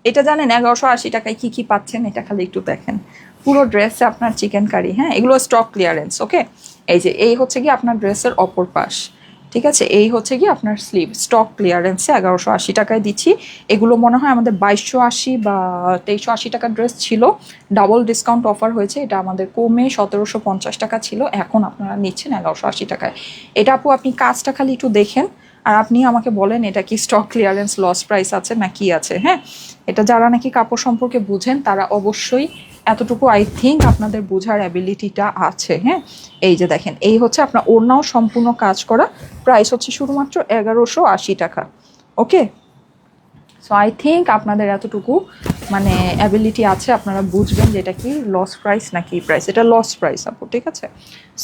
Speaker 1: এটা জানেন 1180 টাকায় কি কি পাচ্ছেন? এটা খালি একটু দেখেন, পুরো ড্রেসে আপনার চিকেন কারি। হ্যাঁ, এগুলো স্টক ক্লিয়ারেন্স। ওকে, এই যে এই হচ্ছে কি আপনার ড্রেসের অপর পাশ। ঠিক আছে, এই হচ্ছে কি আপনার স্লিভ, স্টক ক্লিয়ারেন্সে 1180 টাকায় দিচ্ছি। এগুলো মনে হয় আমাদের 2280 বা 2380 টাকার ড্রেস ছিল, ডাবল ডিসকাউন্ট অফার হয়েছে। এটা আমাদের কমে 1750 টাকা ছিল, এখন আপনারা নিচ্ছেন 1180 টাকায়। এটা আপু আপনি কাজটা খালি একটু দেখেন, আর আপনি আমাকে বলেন এটা কি স্টক ক্লিয়ারেন্স লস প্রাইস আছে না কি আছে। হ্যাঁ, এটা যারা নাকি কাপড় সম্পর্কে বুঝেন তারা অবশ্যই এতটুকু আই থিঙ্ক আপনাদের বোঝার অ্যাবিলিটিটা আছে। হ্যাঁ, এই যে দেখেন, এই হচ্ছে আপনার ওড়নাও সম্পূর্ণ কাজ করা, প্রাইস হচ্ছে শুধুমাত্র 1180 টাকা। ওকে, সো আই থিঙ্ক আপনাদের এতটুকু মানে অ্যাবিলিটি আছে, আপনারা বুঝবেন যে এটা কি লস প্রাইস না কি প্রাইস। এটা লস প্রাইস আপু। ঠিক আছে,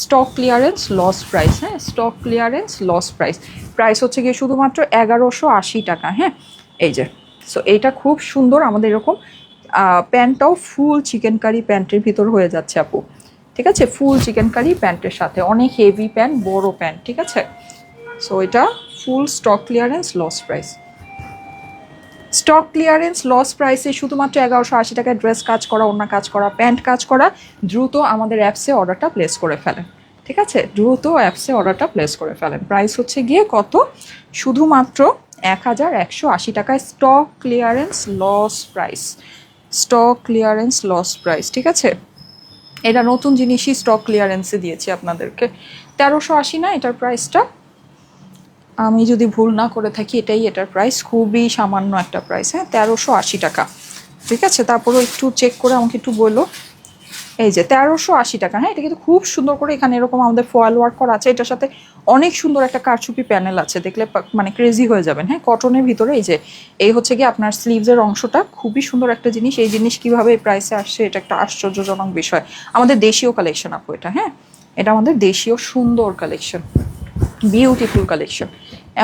Speaker 1: স্টক ক্লিয়ারেন্স লস প্রাইস। হ্যাঁ, stock clearance loss price. Price হচ্ছে গিয়ে শুধুমাত্র 1180 টাকা। হ্যাঁ, এই যে, সো এইটা খুব সুন্দর। আমাদের এরকম প্যান্টটাও ফুল চিকেন কারি প্যান্টের ভিতর হয়ে যাচ্ছে আপু। ঠিক আছে, ফুল চিকেন কারি প্যান্টের সাথে অনেক হেভি প্যান্ট, বড় প্যান্ট। ঠিক আছে, সো এটা full stock clearance loss price. Stock clearance loss প্রাইসে শুধুমাত্র 1180 টাকায় ড্রেস কাজ করা, ওড়না কাজ করা, প্যান্ট কাজ করা। দ্রুত আমাদের অ্যাপসে অর্ডারটা প্লেস করে ফেলেন। ঠিক আছে, দ্রুত অ্যাপসে অর্ডারটা প্লেস করে ফেলেন। প্রাইস হচ্ছে গিয়ে কত? শুধুমাত্র 1180 টাকায় stock clearance loss price. Stock clearance loss price. ঠিক আছে, এটা নতুন জিনিসই স্টক ক্লিয়ারেন্সে দিয়েছি আপনাদেরকে। 1380 না এটার প্রাইসটা, আমি যদি ভুল না করে থাকি এটাই এটার প্রাইস, খুবই সামান্য একটা প্রাইস। হ্যাঁ, 1380 টাকা। ঠিক আছে, তারপরেও একটু চেক করে আমাকে একটু বললো। এই যে 1380 টাকা। হ্যাঁ, এটা কিন্তু খুব সুন্দর করে এখানে এরকম আমাদের ফয়েল ওয়ার্ক করা আছে। এটার সাথে অনেক সুন্দর একটা কারচুপি প্যানেল আছে, দেখলে মানে ক্রেজি হয়ে যাবেন। হ্যাঁ, কটনের ভিতরে এই যে এই হচ্ছে কি আপনার স্লিভসের অংশটা, খুবই সুন্দর একটা জিনিস। এই জিনিস কিভাবে এই প্রাইসে আসছে এটা একটা আশ্চর্যজনক বিষয়। আমাদের দেশীয় কালেকশন আপু এটা। হ্যাঁ, এটা আমাদের দেশীয় সুন্দর কালেকশন, বিউটিফুল কালেকশন।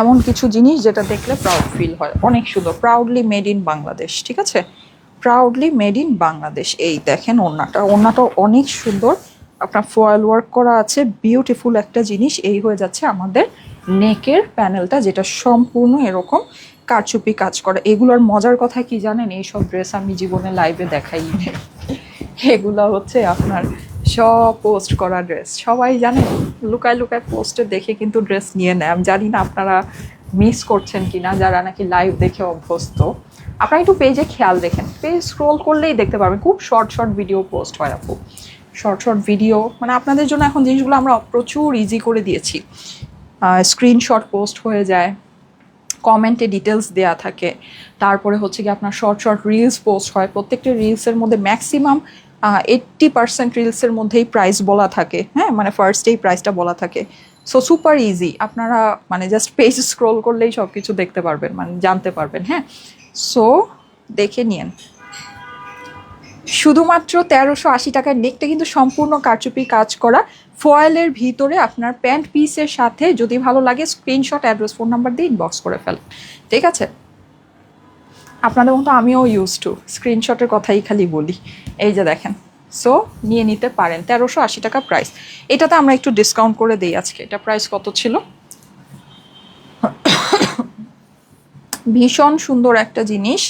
Speaker 1: এমন কিছু জিনিস যেটা দেখলে প্রাউড ফিল হয়, অনেক সুন্দর। Proudly made in Bangladesh. ঠিক আছে, প্রাউডলি মেড ইন বাংলাদেশ। এই দেখেন ওড়নাটা, ওড়নাটাও অনেক সুন্দর, আপনার ফয়েল ওয়ার্ক করা আছে, বিউটিফুল একটা জিনিস। এই হয়ে যাচ্ছে আমাদের নেকের প্যানেলটা, যেটা সম্পূর্ণ এরকম কারচুপি কাজ করে। এগুলোর মজার কথা কি জানেন? এইসব ড্রেস আমি জীবনে লাইভে দেখাই। এগুলা হচ্ছে আপনার সব পোস্ট করা ড্রেস, সবাই জানে লুকায় লুকায় পোস্টে দেখে কিন্তু ড্রেস নিয়ে নেয়। আমি জানি না আপনারা মিস করছেন কিনা, যারা নাকি লাইভ দেখে অভ্যস্ত। আপনারা একটু পেজে খেয়াল দেখেন, পেজ স্ক্রোল করলেই দেখতে পারবেন খুব শর্ট শর্ট ভিডিও পোস্ট হয় আপু। শর্ট শর্ট ভিডিও মানে আপনাদের জন্য এখন জিনিসগুলো আমরা প্রচুর ইজি করে দিয়েছি। স্ক্রিনশট পোস্ট হয়ে যায়, কমেন্টে ডিটেলস দেওয়া থাকে, তারপরে হচ্ছে কি আপনার শর্ট শর্ট রিলস পোস্ট হয়। প্রত্যেকটা রিলসের মধ্যে ম্যাক্সিমাম 80% রিলসের মধ্যেই প্রাইস বলা থাকে, হ্যাঁ মানে ফার্স্টেই প্রাইসটা বলা থাকে। সো সুপার ইজি, আপনারা মানে জাস্ট পেজ স্ক্রোল করলেই সব কিছু দেখতে পারবেন, মানে জানতে পারবেন। হ্যাঁ, সো দেখে নিন। শুধুমাত্র 1380 টাকার নেকটা কিন্তু সম্পূর্ণ কারচুপি কাজ করা, ফয়েলের ভিতরে আপনার প্যান্ট পিসের সাথে। যদি ভালো লাগে স্ক্রিনশট, অ্যাড্রেস, ফোন নাম্বার দিয়ে ইনবক্স করে ফেলেন, ঠিক আছে? আপনাদের মতো আমিও ইউজ টু স্ক্রিনশটের কথাই খালি বলি। এই যে দেখেন, সো নিয়ে নিতে পারেন। 1380 টাকা প্রাইস। এটাতে আমরা একটু ডিসকাউন্ট করে দিই আজকে। এটা প্রাইস কত ছিল? ভীষণ সুন্দর একটা জিনিস,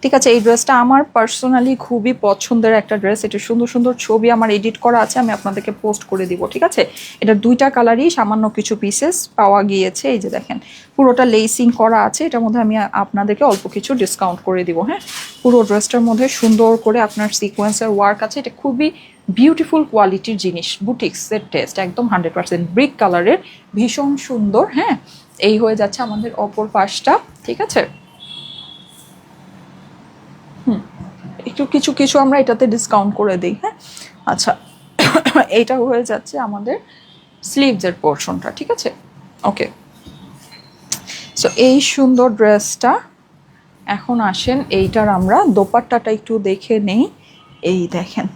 Speaker 1: ঠিক আছে? এই ড্রেসটা আমার পার্সোনালি খুবই পছন্দের একটা ড্রেস। এটা সুন্দর সুন্দর ছবি আমার এডিট করা আছে, আমি আপনাদেরকে পোস্ট করে দিব, ঠিক আছে? এটা দুইটা কালারই, সামান্য কিছু পিসেস পাওয়া গিয়েছে। এই যে দেখেন, পুরোটা লেসিং করা আছে। এটার মধ্যে আমি আপনাদেরকে অল্প কিছু ডিসকাউন্ট করে দিব। হ্যাঁ, পুরো ড্রেসটার মধ্যে সুন্দর করে আপনার সিকোয়েন্সের ওয়ার্ক আছে। এটা খুবই বিউটিফুল কোয়ালিটির জিনিস, বুটিক্সের টেস্ট একদম 100% ব্রিক কালারের, ভীষণ সুন্দর। হ্যাঁ, এই হয়ে যাচ্ছে আমাদের অপর পাশটা, ঠিক আছে? একটু কিছু কিছু আমরা এটাতে ডিসকাউন্ট করে দিই। হ্যাঁ, আচ্ছা, এইটা হয়ে যাচ্ছে আমাদের স্লিভসের পোর্শনটা, ঠিক আছে? ওকে, সো এই সুন্দর ড্রেসটা। এখন আসেন এইটার আমরা দোপাট্টাটা একটু দেখে নেই। এই দেখেন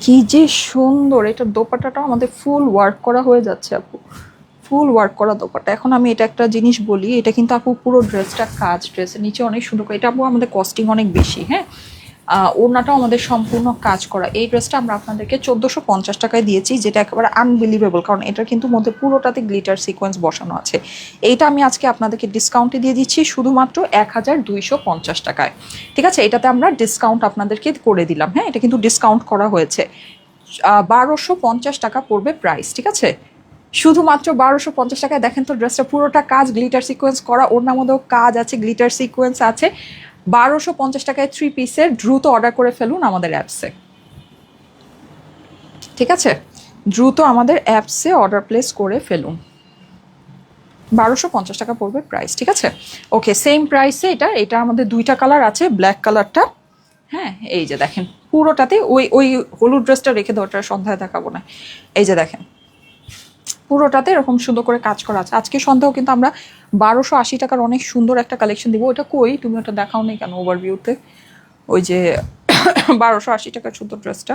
Speaker 1: কি যে সুন্দর, এটার দোপাট্টাটা আমাদের ফুল ওয়ার্ক করা হয়ে যাচ্ছে আপু, ফুল ওয়ার্ক করা দোপাট্টা। এখন আমি এটা একটা জিনিস বলি, এটা কিন্তু আপু পুরো ড্রেসটা কাজ, ড্রেসের নিচে অনেক সুন্দর করে। এটা আপু আমাদের কস্টিং অনেক বেশি। হ্যাঁ, ওড়নাটাও আমাদের সম্পূর্ণ কাজ করা। এই ড্রেসটা আমরা আপনাদেরকে 1450 টাকায় দিয়েছি, যেটা একেবারে আনবিলিভেবল, কারণ এটার কিন্তু মধ্যে পুরোটাতে গ্লিটার সিকোয়েন্স বসানো আছে। এইটা আমি আজকে আপনাদেরকে ডিসকাউন্টে দিয়ে দিচ্ছি শুধুমাত্র 1250 টাকায়, ঠিক আছে? এটাতে আমরা ডিসকাউন্ট আপনাদেরকে করে দিলাম। হ্যাঁ, এটা কিন্তু ডিসকাউন্ট করা হয়েছে। 1250 টাকা পড়বে প্রাইস, ঠিক আছে? শুধুমাত্র 1250 টাকায়। দেখেন তো ড্রেসটা পুরোটা কাজ, গ্লিটার সিকোয়েন্স করা, ওড়নার মধ্যেও কাজ আছে, গ্লিটার সিকোয়েন্স আছে। 1250 টাকায় 3 পিসের। দ্রুত অর্ডার করে ফেলুন আমাদের অ্যাপসে, ঠিক আছে? দ্রুত আমাদের অ্যাপসে অর্ডার প্লেস করে ফেলুন। 1250 টাকা পড়বে প্রাইস, ঠিক আছে? ওকে, সেম প্রাইসে এটা। এটা আমাদের দুইটা কালার আছে, ব্ল্যাক কালারটা। হ্যাঁ, এই যে দেখেন পুরোটাতে ওই ওই হলুদ ড্রেসটা রেখে দেওয়াটা সন্ধ্যায় দেখাবো না। এই যে দেখেন পুরোটাতে এরকম সুন্দর করে কাজ করা আছে। আজকে সন্ধ্যাও কিন্তু আমরা 1280 টাকার অনেক সুন্দর একটা কালেকশন দিব। ওটা কই, তুমি ওটা দেখাও নেই কেন ওভারভিউতে? ওই যে 1280 টাকার সুন্দর ড্রেসটা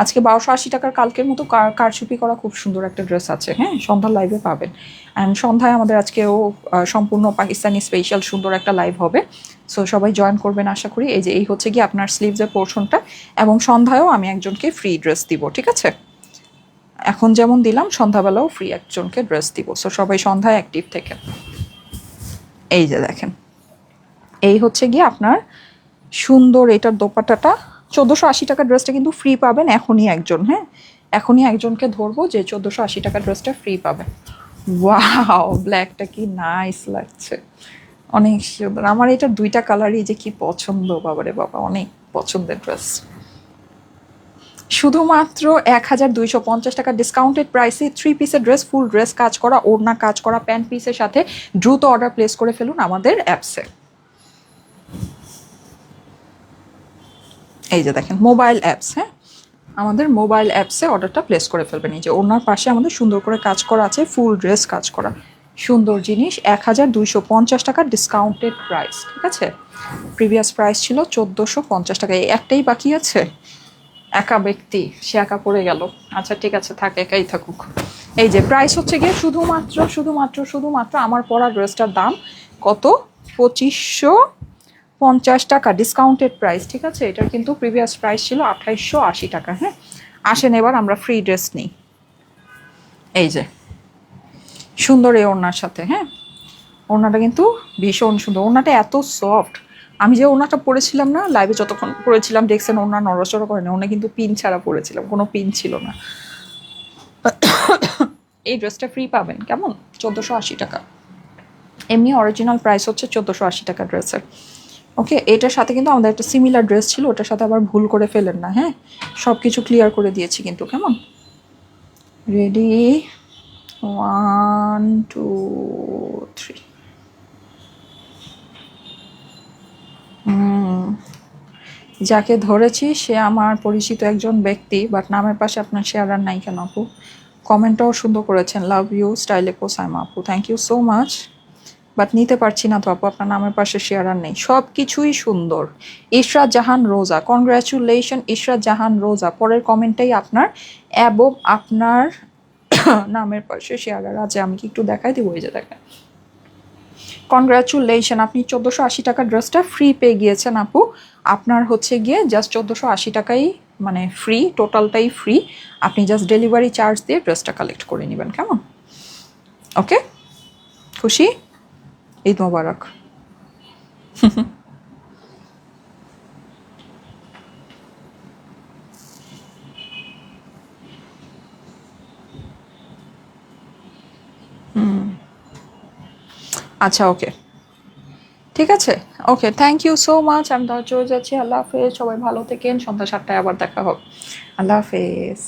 Speaker 1: আজকে 1280 টাকার, কালকের মতো কারচুপি করা খুব সুন্দর একটা ড্রেস আছে। হ্যাঁ, সন্ধ্যার লাইভে পাবেন। অ্যান্ড সন্ধ্যায় আমাদের আজকেও সম্পূর্ণ পাকিস্তানি স্পেশাল সুন্দর একটা লাইভ হবে। সো সবাই জয়েন করবেন আশা করি। এই যে এই হচ্ছে কি আপনার স্লিভসের পোর্শনটা, এবং সন্ধ্যায়ও আমি একজনকে ফ্রি ড্রেস দিব, ঠিক আছে? এখন যেমন দিলাম, সন্ধ্যাবেলাও ফ্রি একজনকে ড্রেস দিব। সো সবাই সন্ধ্যায় অ্যাক্টিভ থেকে। এই যে দেখেন, এই হচ্ছে গিয়ে আপনার সুন্দর এটার দোপাট্টাটা। 1480 টাকার ড্রেসটা কিন্তু ফ্রি পাবেন এখনই একজন। হ্যাঁ, এখনই একজনকে ধরবো যে 1480 টাকার ড্রেসটা ফ্রি পাবে। ওয়াও, ব্ল্যাকটা কি নাইস লাগছে, অনেক সুন্দর। আমার এটার দুইটা কালারই যে কি পছন্দ, বাবারে বাবা, অনেক পছন্দের ড্রেস। শুধুমাত্র 1250 টাকা ডিসকাউন্টেড প্রাইসে 3 পিসের ড্রেস, ফুল ড্রেস কাজ করা, ওড়না কাজ করা, প্যান্ট পিসের সাথে। দ্রুত অর্ডার প্লেস করে ফেলুন আমাদের অ্যাপসে। এই যে দেখেন মোবাইল অ্যাপস। হ্যাঁ, আমাদের মোবাইল অ্যাপসে অর্ডারটা প্লেস করে ফেলবেন। এই যে ওনার পাশে আমাদের সুন্দর করে কাজ করা আছে, ফুল ড্রেস কাজ করা সুন্দর জিনিস। 1250 টাকা ডিসকাউন্টেড প্রাইস, ঠিক আছে? প্রিভিয়াস প্রাইস ছিল 1450 টাকা। এই একটাই বাকি আছে, একা ব্যক্তি, সে একা পড়ে গেল। আচ্ছা ঠিক আছে, থাক, একাই থাকুক। এই যে প্রাইস হচ্ছে গিয়ে শুধুমাত্র শুধুমাত্র শুধুমাত্র আমার পরা ড্রেসটার দাম কত? 2550 টাকা ডিসকাউন্টেড প্রাইস, ঠিক আছে? এটার কিন্তু প্রিভিয়াস প্রাইস ছিল 2880 টাকা। হ্যাঁ, আসেন এবার আমরা ফ্রি ড্রেস নিই। এই যে সুন্দর এই ওড়নার সাথে। হ্যাঁ, ওড়নাটা কিন্তু ভীষণ সুন্দর, ওড়নাটা এত সফট, আমি যে ওনাটা পরেছিলাম না লাইভে, যতক্ষণ পরেছিলাম দেখছেন ওনা নড়াচড়া করে না, ওনা কিন্তু পিন ছাড়া পরেছিলাম, কোনো পিন ছিল না। এই ড্রেসটা ফ্রি পাবেন, কেমন? 1480 টাকা। এমনি অরিজিনাল প্রাইস হচ্ছে 1480 টাকা ড্রেসের। ওকে, এটার সাথে কিন্তু আমাদের একটা সিমিলার ড্রেস ছিল, ওটার সাথে আবার ভুল করে ফেলেন না, হ্যাঁ? সব কিছু ক্লিয়ার করে দিয়েছি কিন্তু, কেমন? রেডি, 1 2 3। যাকে ধরেছি সে আমার পরিচিত একজন ব্যক্তি, বাট নামের পাশে আপনার শেয়ার আর নাই কেন আপু? কমেন্টটাও সুন্দর করেছেন, লাভ ইউ স্টাইলে পোসাইমা আপু, thank you so much. But নিতে পারছি না তো আপু, আপনার নামের পাশে শেয়ার আর নেই। সব কিছুই সুন্দর। ইশরাত জাহান রোজা, কনগ্রাচুলেশন ইশরাত জাহান রোজা। পরের কমেন্টটাই আপনার এবং আপনার নামের পাশে শেয়ার আর আছে। আমি কি একটু দেখাই দিব? এই যে দেখেন, কনগ্রাচুলেশন, আপনি 1480 টাকার ড্রেসটা ফ্রি পেয়ে গিয়েছেন আপু। আপনার হচ্ছে গিয়ে জাস্ট 1480 টাকাই মানে ফ্রি, টোটালটাই ফ্রি। আপনি জাস্ট ডেলিভারি চার্জ দিয়ে ড্রেসটা কালেক্ট করে নেবেন, কেমন? ওকে, খুশি? ঈদ মোবারক। আচ্ছা, ওকে, ঠিক আছে। ওকে, থ্যাংক ইউ সো মাচ। আমি ধৈর্য হয়ে যাচ্ছি। আল্লাহ হাফেজ, সবাই ভালো থেকেন। সন্ধ্যা 7টায় আবার দেখা হবে। আল্লাহ হাফেজ।